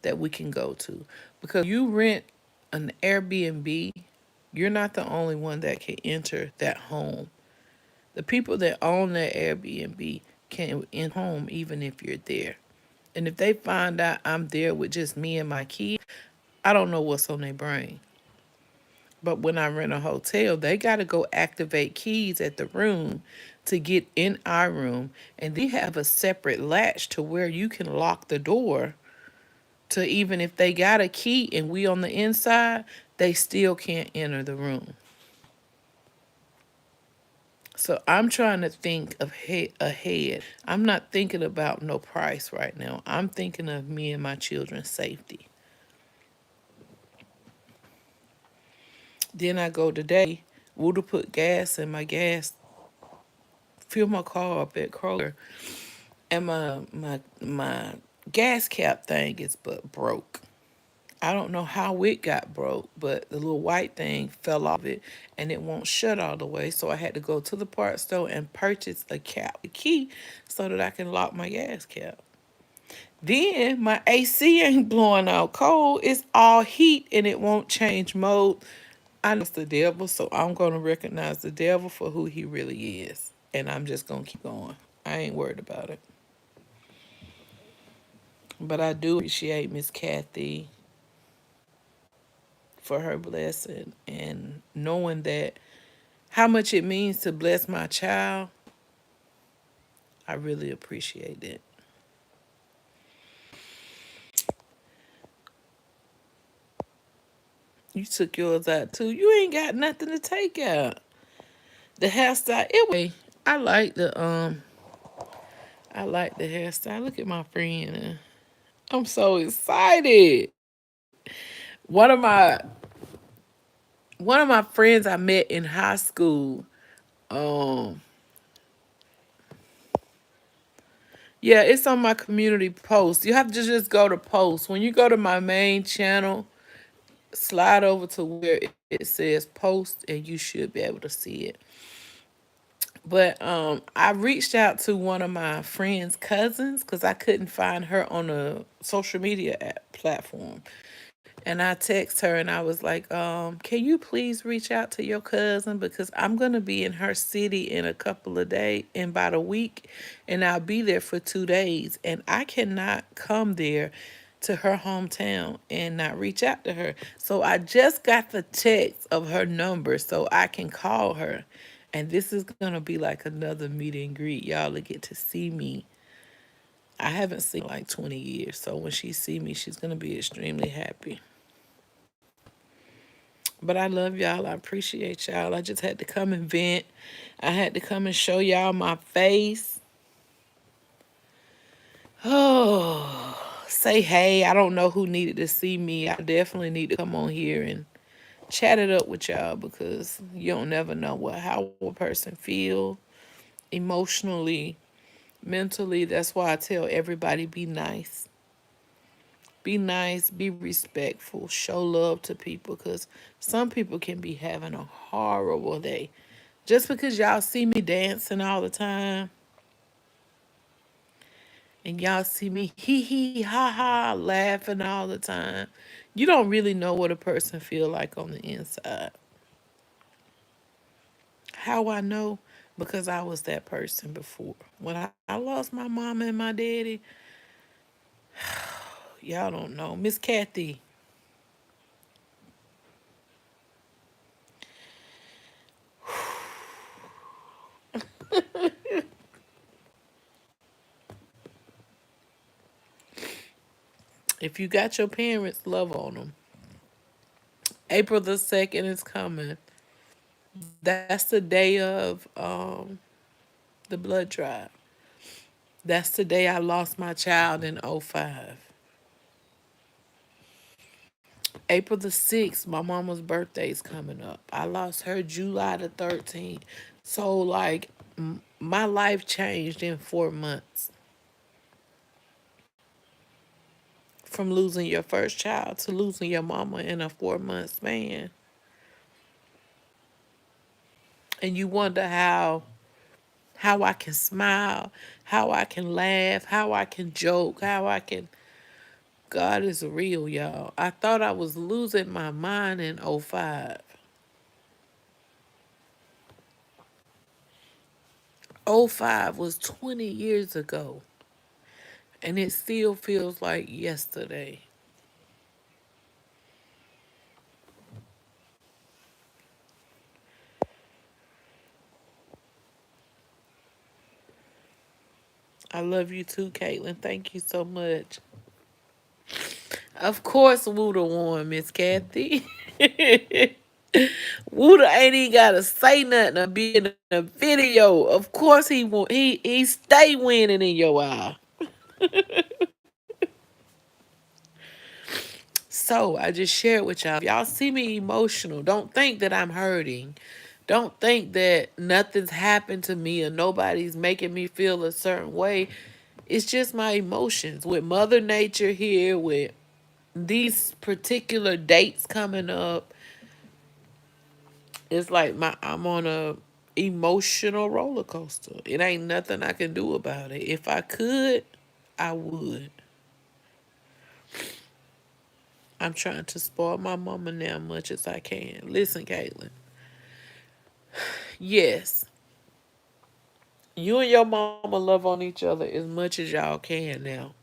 that we can go to. Because you rent an Airbnb, you're not the only one that can enter that home. The people that own that Airbnb can enter home even if you're there. And if they find out I'm there with just me and my kid, I don't know what's on their brain. But when I rent a hotel, they got to go activate keys at the room to get in our room. And they have a separate latch to where you can lock the door to even if they got a key and we on the inside, they still can't enter the room. So I'm trying to think of ahead. I'm not thinking about no price right now. I'm thinking of me and my children's safety. Then I go today, would have put gas in my gas, fill my car up at Kroger, and my gas cap thing is but broke. I don't know how it got broke, but the little white thing fell off it and it won't shut all the way. So I had to go to the parts store and purchase a cap, a key, so that I can lock my gas cap. Then my AC ain't blowing out cold. It's all heat and it won't change mode. I know it's the devil, so I'm going to recognize the devil for who he really is. And I'm just going to keep going. I ain't worried about it. But I do appreciate Miss Kathy for her blessing and knowing that how much it means to bless my child. I really appreciate it. You took yours out too. You ain't got nothing to take out. The hairstyle, it was okay. I like the hairstyle. Look at my friend. I'm so excited. One of my one of my friends I met in high school. Um, yeah, it's on my community post. You have to just go to post. When you go to my main channel, slide over to where it says post, and you should be able to see it. But I reached out to one of my friend's cousins because I couldn't find her on a social media app platform. And I text her and I was like, can you please reach out to your cousin because I'm gonna be in her city in a couple of days, in about a week, and I'll be there for 2 days, and I cannot come there to her hometown and not reach out to her. So I just got the text of her number so I can call her. And this is gonna be like another meet and greet. Y'all will get to see me. I haven't seen her like 20 years. So when she see me, she's gonna be extremely happy. But I love y'all. I appreciate y'all. I just had to come and vent. I had to come and show y'all my face. Oh, say hey. I don't know who needed to see me. I definitely need to come on here and chat it up with y'all because you don't never know what how a person feel emotionally, mentally. That's why I tell everybody be nice. Be nice, be respectful, show love to people because some people can be having a horrible day. Just because y'all see me dancing all the time and y'all see me hee hee ha ha laughing all the time, you don't really know what a person feel like on the inside. How I know? Because I was that person before. When I lost my mama and my daddy, y'all don't know. Miss Kathy, if you got your parents, love on them. April the 2nd is coming. That's the day of the blood drive. That's the day I lost my child in '05. April the 6th, my mama's birthday is coming up. I lost her July the 13th. So, like, my life changed in 4 months from losing your first child to losing your mama in a 4 month span. And you wonder how I can smile, how I can laugh, how I can joke, how I can. God is real, y'all. I thought I was losing my mind in '05. '05 was 20 years ago, and it still feels like yesterday. I love you too, Caitlin. Thank you so much. Of course, Wooda won, Miss Kathy. Wooda ain't even gotta say nothing to be in a video. Of course, he won. He stay winning in your eye. So I just shared with y'all. If y'all see me emotional, don't think that I'm hurting. Don't think that nothing's happened to me or nobody's making me feel a certain way. It's just my emotions with Mother Nature here, with these particular dates coming up. It's like I'm on a emotional roller coaster. It ain't nothing I can do about it. If I could, I would. I'm trying to spoil my mama now much as I can. Listen, Caitlin. Yes, you and your mama love on each other as much as y'all can now.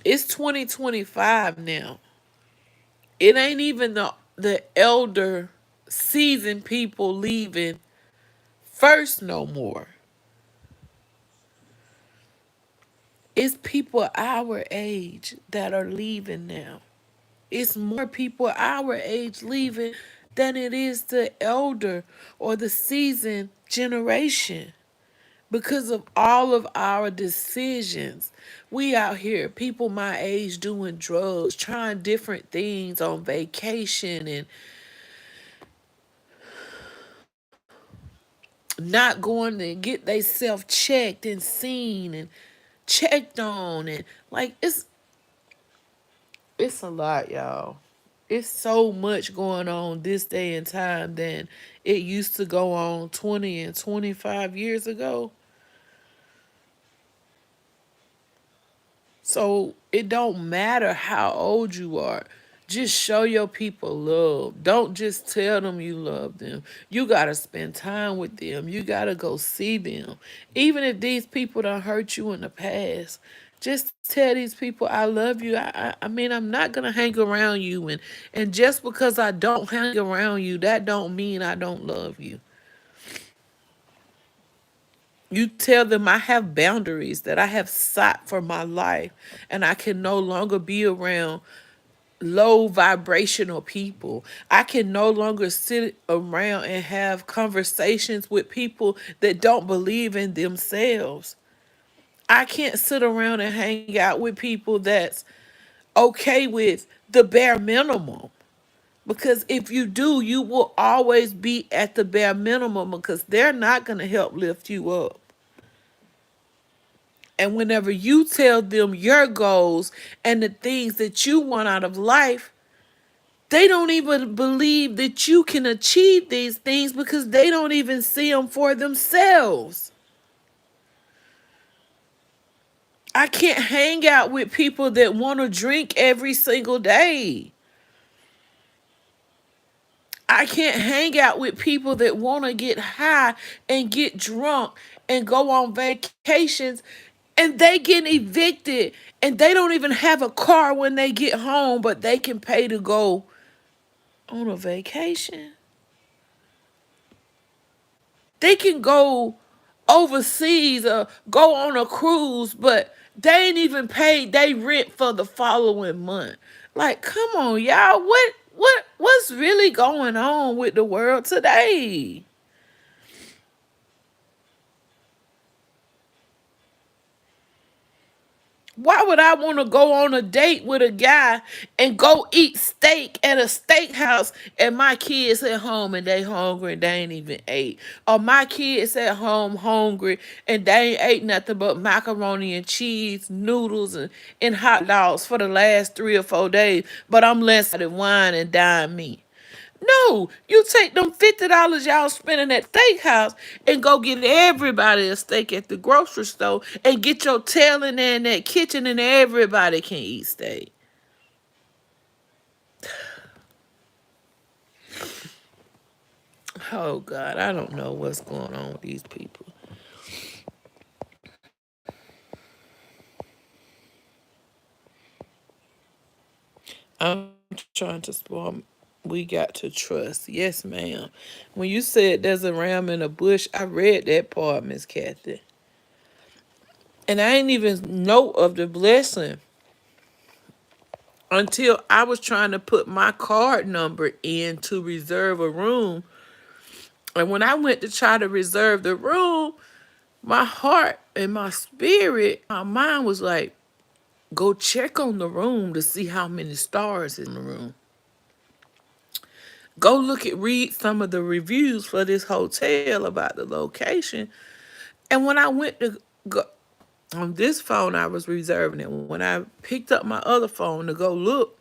It's 2025 now. It ain't even the elder seasoned people leaving first no more. It's people our age that are leaving now. It's more people our age leaving than it is the elder or the seasoned generation because of all of our decisions. We out here, people my age doing drugs, trying different things on vacation and not going to get themselves checked and seen and checked on and like it's a lot, y'all. It's so much going on this day and time than it used to go on 20 and 25 years ago. So it don't matter how old you are. Just show your people love. Don't just tell them you love them. You gotta spend time with them. You gotta go see them. Even if these people done hurt you in the past, just tell these people I love you. I mean I'm not gonna hang around you, and just because I don't hang around you, that don't mean I don't love you. You tell them I have boundaries that I have set for my life, and I can no longer be around low vibrational people. I can no longer sit around and have conversations with people that don't believe in themselves. I can't sit around and hang out with people that's okay with the bare minimum. Because if you do, you will always be at the bare minimum because they're not going to help lift you up. And whenever you tell them your goals and the things that you want out of life, they don't even believe that you can achieve these things because they don't even see them for themselves. I can't hang out with people that want to drink every single day. I can't hang out with people that want to get high and get drunk and go on vacations and they get evicted and they don't even have a car when they get home, but they can pay to go on a vacation. They can go overseas or go on a cruise, but they ain't even paid they rent for the following month. Like, come on, y'all. What's really going on with the world today? Why would I want to go on a date with a guy and go eat steak at a steakhouse and my kids at home and they hungry and they ain't even ate? Or my kids at home hungry and they ain't ate nothing but macaroni and cheese, noodles, and hot dogs for the last 3 or 4 days, but I'm less than wine and dine me. No, you take them $50 y'all spending at steakhouse and go get everybody a steak at the grocery store and get your tail in there in that kitchen and everybody can eat steak. Oh God, I don't know what's going on with these people. I'm trying to spoil. We got to trust. Yes, ma'am. When you said there's a ram in a bush, I read that part, Miss Kathy. And I didn't even know of the blessing until I was trying to put my card number in to reserve a room. And when I went to try to reserve the room, my heart and my spirit, my mind was like, go check on the room to see how many stars in the room. Go read some of the reviews for this hotel about the location. And when I went to go on this phone, I was reserving it. When I picked up my other phone to go look,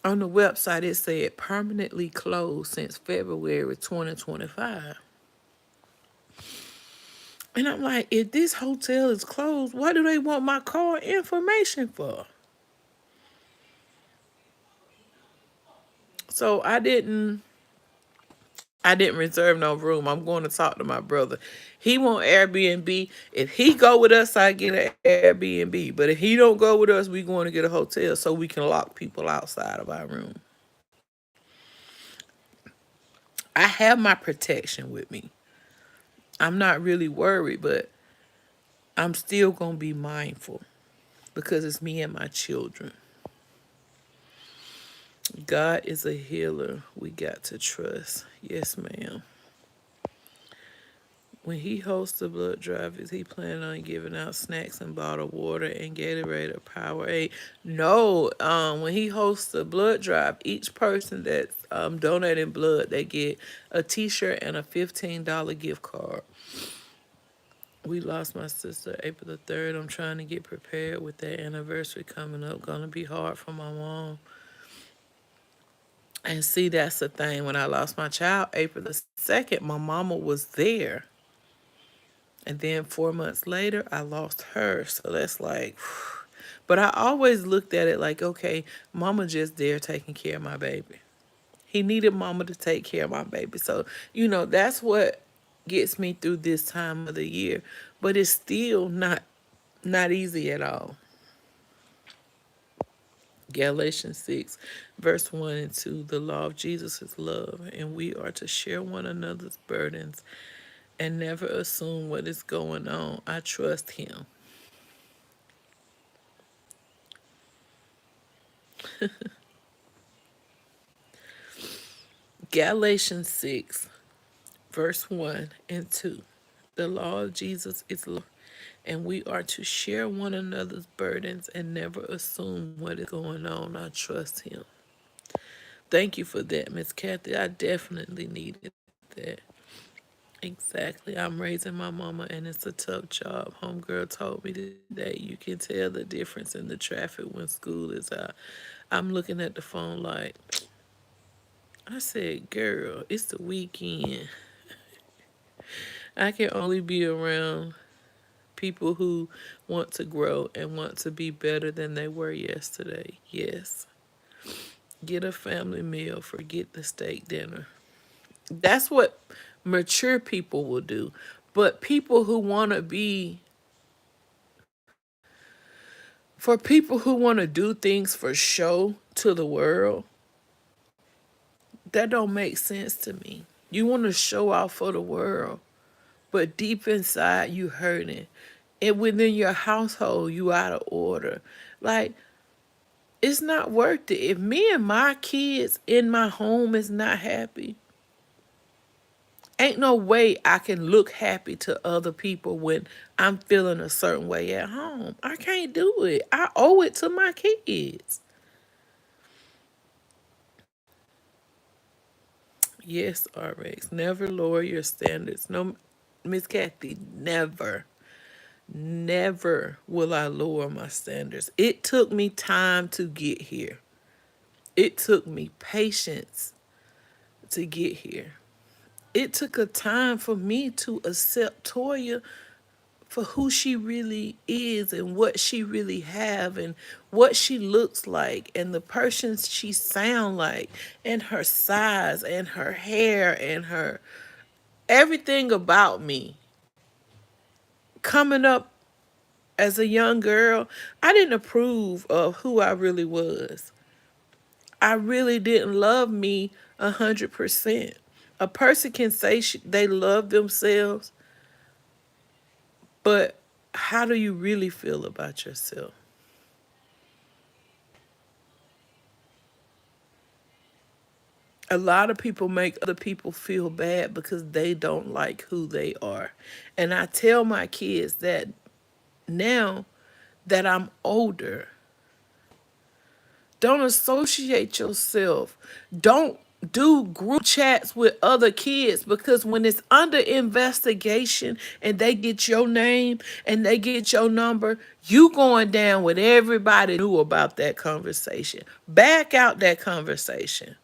on the website, it said permanently closed since February 2025. And I'm like, if this hotel is closed, what do they want my card information for? So I didn't reserve no room. I'm going to talk to my brother. He want Airbnb. If he go with us, I get an Airbnb. But if he don't go with us, we going to get a hotel so we can lock people outside of our room. I have my protection with me. I'm not really worried, but I'm still going to be mindful because it's me and my children. God is a healer. We got to trust. Yes, ma'am. When he hosts the blood drive, is he planning on giving out snacks and bottled water and Gatorade or Powerade? No. When he hosts the blood drive, each person that's donating blood, they get a T-shirt and a $15 gift card. We lost my sister April the 3rd. I'm trying to get prepared with that anniversary coming up. Gonna be hard for my mom. And see, that's the thing. When I lost my child April the 2nd, my mama was there. And then 4 months later, I lost her. So that's like, but I always looked at it like, okay, mama just there taking care of my baby. He needed mama to take care of my baby. So, that's what gets me through this time of the year. But it's still not easy at all. Galatians 6, verse 1 and 2. The law of Jesus is love, and we are to share one another's burdens and never assume what is going on. I trust him. Galatians 6, verse 1 and 2. The law of Jesus is love, and we are to share one another's burdens and never assume what is going on. I trust him. Thank you for that, Miss Kathy. I definitely needed that. Exactly. I'm raising my mama, and it's a tough job. Homegirl told me today you can tell the difference in the traffic when school is out. I'm looking at the phone like, I said, girl, it's the weekend. I can only be around people who want to grow and want to be better than they were yesterday. Yes. Get a family meal, forget the steak dinner. That's what mature people will do. But people who want to be, for people who want to do things for show to the world, that don't make sense to me. You want to show off for the world, but deep inside you hurting. And within your household, you out of order. Like, it's not worth it. If me and my kids in my home is not happy, ain't no way I can look happy to other people when I'm feeling a certain way at home. I can't do it. I owe it to my kids. Yes, RX. Never lower your standards. No, Miss Kathy, never. Never will I lower my standards. It took me time to get here. It took me patience to get here. It took a time for me to accept Toya for who she really is and what she really have and what she looks like and the person she sound like and her size and her hair and her everything about me. Coming up as a young girl, I didn't approve of who I really was. I really didn't love me 100%. A person can say they love themselves, but how do you really feel about yourself? A lot of people make other people feel bad because they don't like who they are. And I tell my kids that now that I'm older, don't associate yourself. Don't do group chats with other kids because when it's under investigation and they get your name and they get your number, you going down with everybody knew about that conversation. Back out that conversation.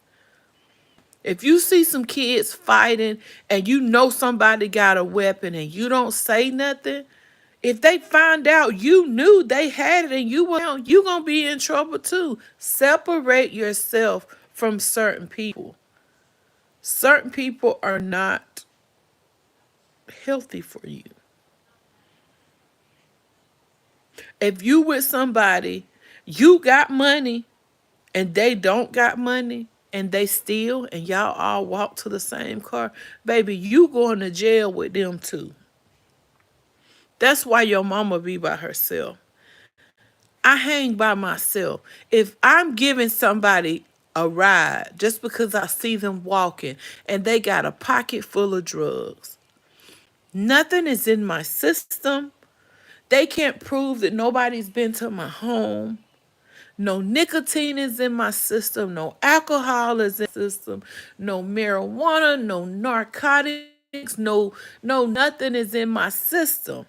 If you see some kids fighting and you know somebody got a weapon and you don't say nothing, if they find out you knew they had it and you were down, you gonna be in trouble too. Separate yourself from certain people. Certain people are not healthy for you. If you with somebody, you got money and they don't got money and they steal and y'all all walk to the same car, baby, you going to jail with them too. That's why your mama be by herself. I hang by myself. If I'm giving somebody a ride just because I see them walking and they got a pocket full of drugs, nothing is in my system. They can't prove that nobody's been to my home. No nicotine is in my system. No alcohol is in my system. No marijuana, no narcotics, no nothing is in my system.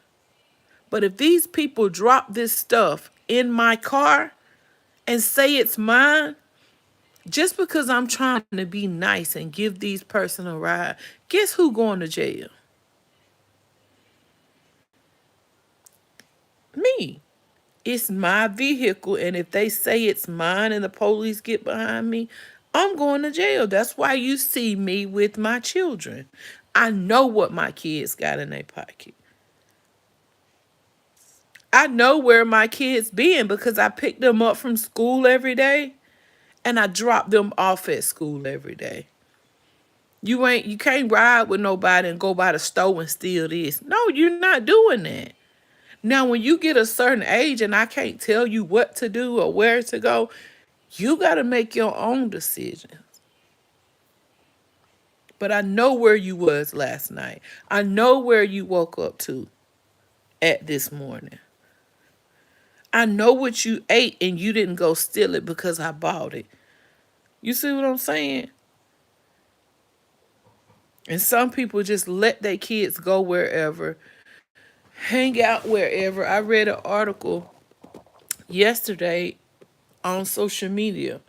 But if these people drop this stuff in my car and say it's mine, just because I'm trying to be nice and give these person a ride, guess who going to jail? It's my vehicle, and if they say it's mine and the police get behind me, I'm going to jail. That's why you see me with my children. I know what my kids got in their pocket. I know where my kids been because I pick them up from school every day and I drop them off at school every day. You can't ride with nobody and go by the store and steal this. No, you're not doing that. Now when you get a certain age and I can't tell you what to do or where to go, you got to make your own decisions. But I know where you was last night. I know where you woke up to at this morning. I know what you ate and you didn't go steal it because I bought it. You see what I'm saying? And some people just let their kids go wherever, hang out wherever. I read an article yesterday on social media.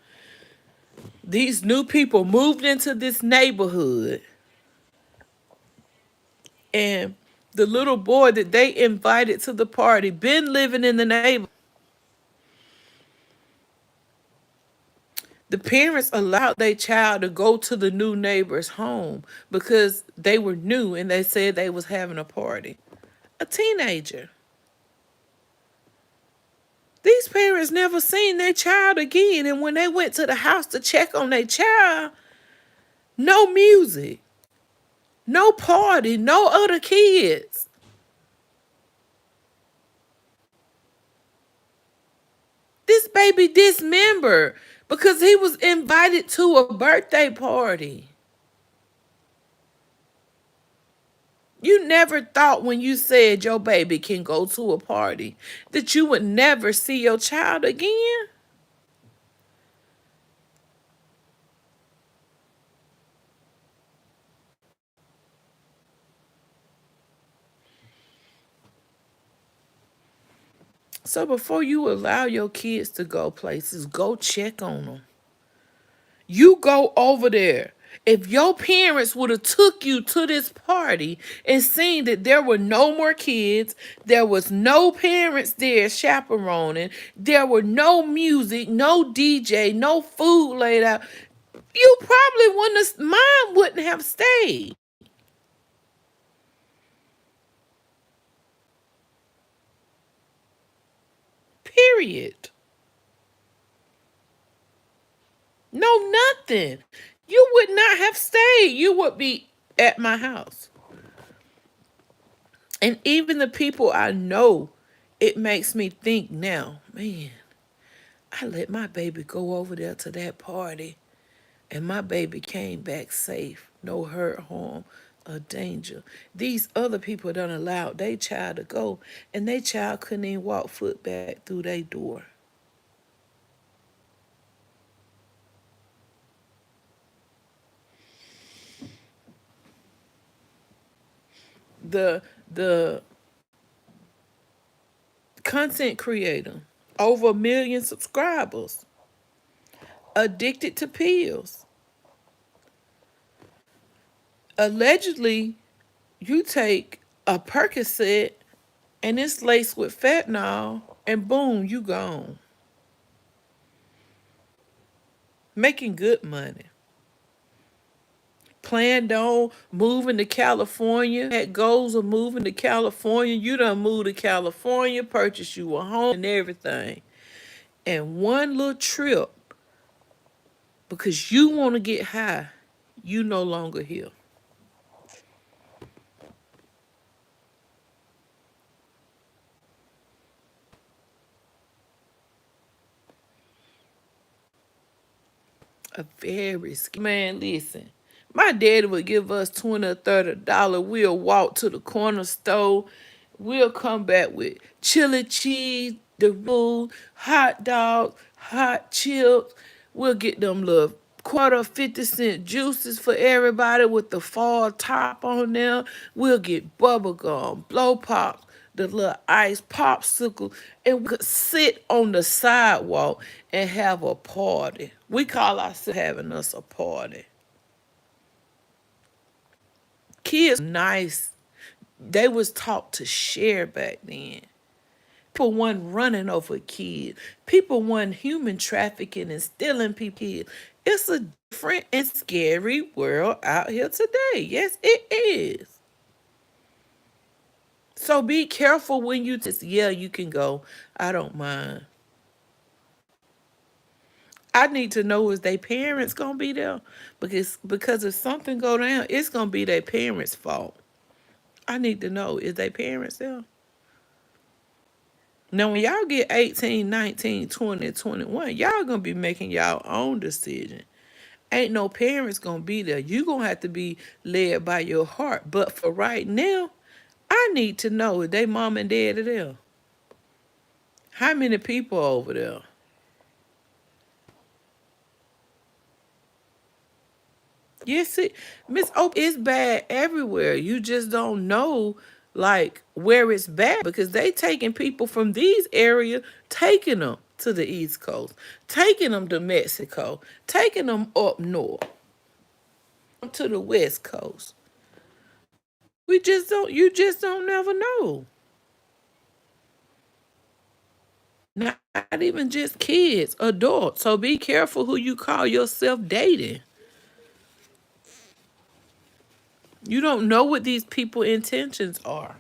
These new people moved into this neighborhood, and the little boy that they invited to the party been living in the neighborhood. The parents allowed their child to go to the new neighbor's home because they were new and they said they was having a party. A teenager. These parents never seen their child again, and when they went to the house to check on their child, no music, no party, no other kids. This baby dismembered because he was invited to a birthday party. You never thought when you said your baby can go to a party that you would never see your child again? So before you allow your kids to go places, go check on them. You go over there. If your parents would have took you to this party and seen that there were no more kids, there was no parents there chaperoning, there were no music, no DJ, no food laid out, you probably wouldn't have, mine wouldn't have stayed. Period. No, nothing. You would not have stayed. You would be at my house. And even the people I know, it makes me think now, man, I let my baby go over there to that party and my baby came back safe. No hurt, harm, or danger. These other people done allowed their child to go and their child couldn't even walk foot back through their door. The content creator, over 1 million subscribers, addicted to pills. Allegedly, you take a Percocet and it's laced with fentanyl, and boom, you gone. Making good money. Planned on moving to California. Had goals of moving to California. You done moved to California, purchased you a home and everything. And one little trip, because you want to get high, you no longer here. A very man. Listen, my daddy would give us 20 or $30. We'll walk to the corner store. We'll come back with chili cheese, the roll, hot dogs, hot chips. We'll get them little quarter 50-cent juices for everybody with the fall top on them. We'll get bubble gum, blow pops, the little ice popsicle, and we could sit on the sidewalk and have a party. We call ourselves having us a party. Kids nice. They was taught to share back then. People want running over kids. People want human trafficking and stealing people kids. It's a different and scary world out here today. Yes, it is. So be careful when you just, yeah, you can go. I don't mind. I need to know, is their parents gonna be there? Because if something go down, it's gonna be their parents' fault. I need to know, is their parents there? Now when y'all get 18, 19, 20, 21, y'all gonna be making y'all own decision. Ain't no parents gonna be there. You gonna have to be led by your heart. But for right now, I need to know, if they mom and dad are there. How many people over there? Yes, it, Miss Oak, is bad everywhere. You just don't know like where it's bad because they taking people from these areas, taking them to the East Coast, taking them to Mexico, taking them up north to the West Coast. We just don't. You just don't never know. Not even just kids, adults. So be careful who you call yourself dating. You don't know what these people's intentions are.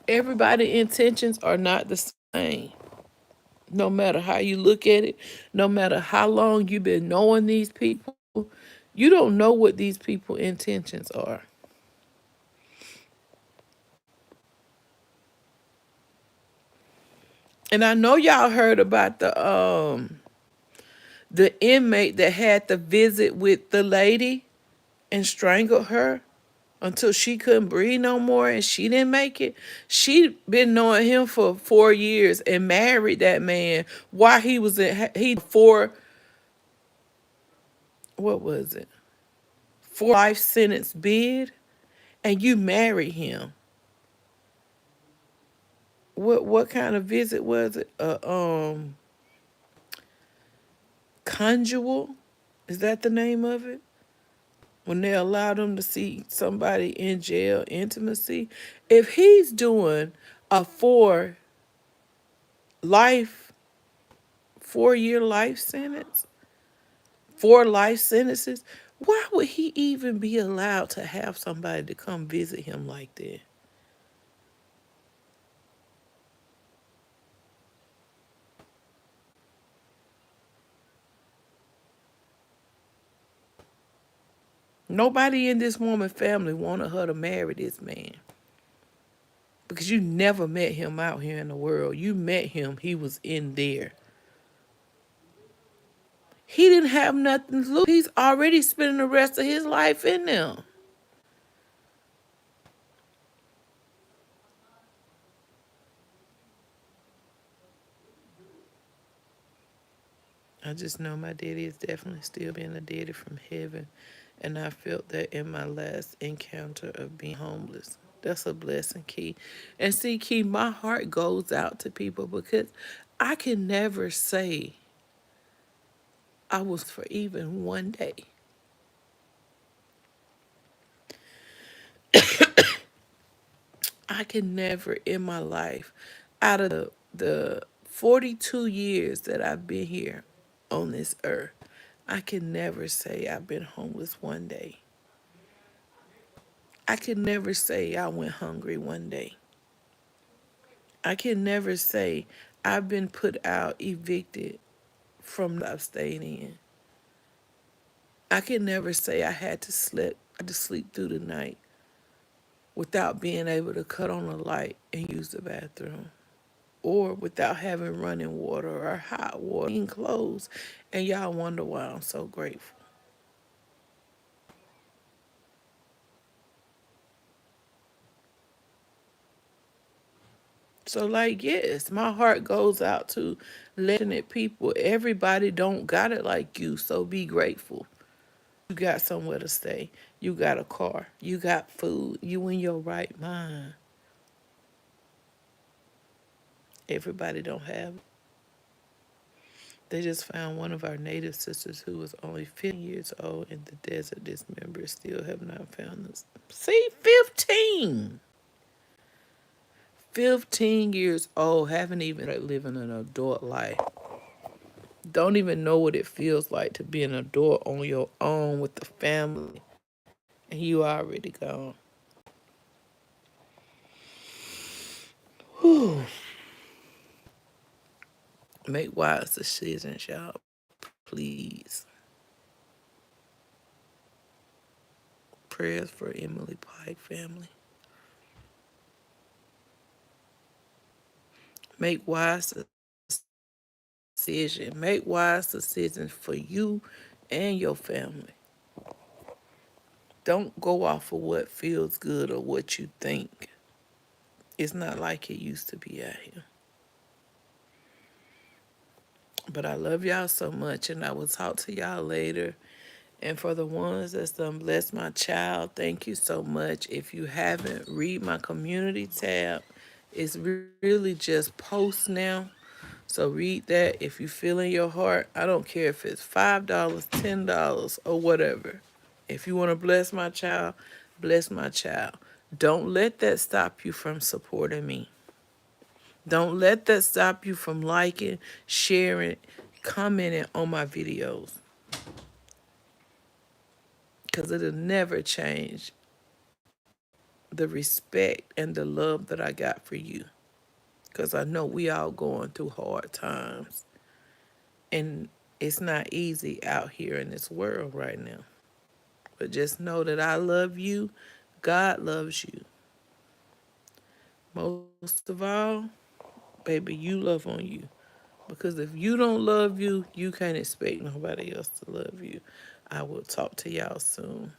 Everybody's intentions are not the same. No matter how you look at it, no matter how long you've been knowing these people, you don't know what these people's intentions are. And I know y'all heard about the inmate that had to visit with the lady and strangled her until she couldn't breathe no more and she didn't make it. She been knowing him for 4 years and married that man while he was in he for what was it? For life sentence bid, and you marry him. What kind of visit was it? Conjugal? Is that the name of it? When they allow them to see somebody in jail intimacy. If he's doing a life 4 year life sentence, 4 life sentences, why would he even be allowed to have somebody to come visit him like that? Nobody in this woman's family wanted her to marry this man because you never met him out here in the world. You met him, he was in there. He didn't have nothing to lose. He's already spending the rest of his life in there. I just know my daddy is definitely still being a daddy from heaven. And I felt that in my last encounter of being homeless. That's a blessing, Key. And see, Key, my heart goes out to people because I can never say I was for even one day. I can never in my life, out of the 42 years that I've been here on this earth, I can never say I've been homeless one day. I can never say I went hungry one day. I can never say I've been put out, evicted from the I've stayed in. I can never say I had to sleep through the night without being able to cut on a light and use the bathroom. Or without having running water or hot water, clean clothes. And y'all wonder why I'm so grateful. So like, yes, my heart goes out to letting it people. Everybody don't got it like you, so be grateful. You got somewhere to stay. You got a car. You got food. You in your right mind. Everybody don't have it. They just found one of our native sisters who was only 15 years old in the desert. This member still have not found us. See, 15. 15 years old, haven't even living an adult life. Don't even know what it feels like to be an adult on your own with the family, and you already gone. Whew. Make wise decisions, y'all. Please. Prayers for Emily Pike family. Make wise decisions. Make wise decisions for you and your family. Don't go off of what feels good or what you think. It's not like it used to be out here. But I love y'all so much, and I will talk to y'all later. And for the ones that's done bless my child, thank you so much. If you haven't, read my community tab. It's really just posts now. So read that if you feel in your heart. I don't care if it's $5, $10, or whatever. If you want to bless my child, bless my child. Don't let that stop you from supporting me. Don't let that stop you from liking, sharing, commenting on my videos. Because it'll never change the respect and the love that I got for you. Because I know we all going through hard times. And it's not easy out here in this world right now. But just know that I love you. God loves you. Most of all, baby, you love on you. Because if you don't love you, you can't expect nobody else to love you. I will talk to y'all soon.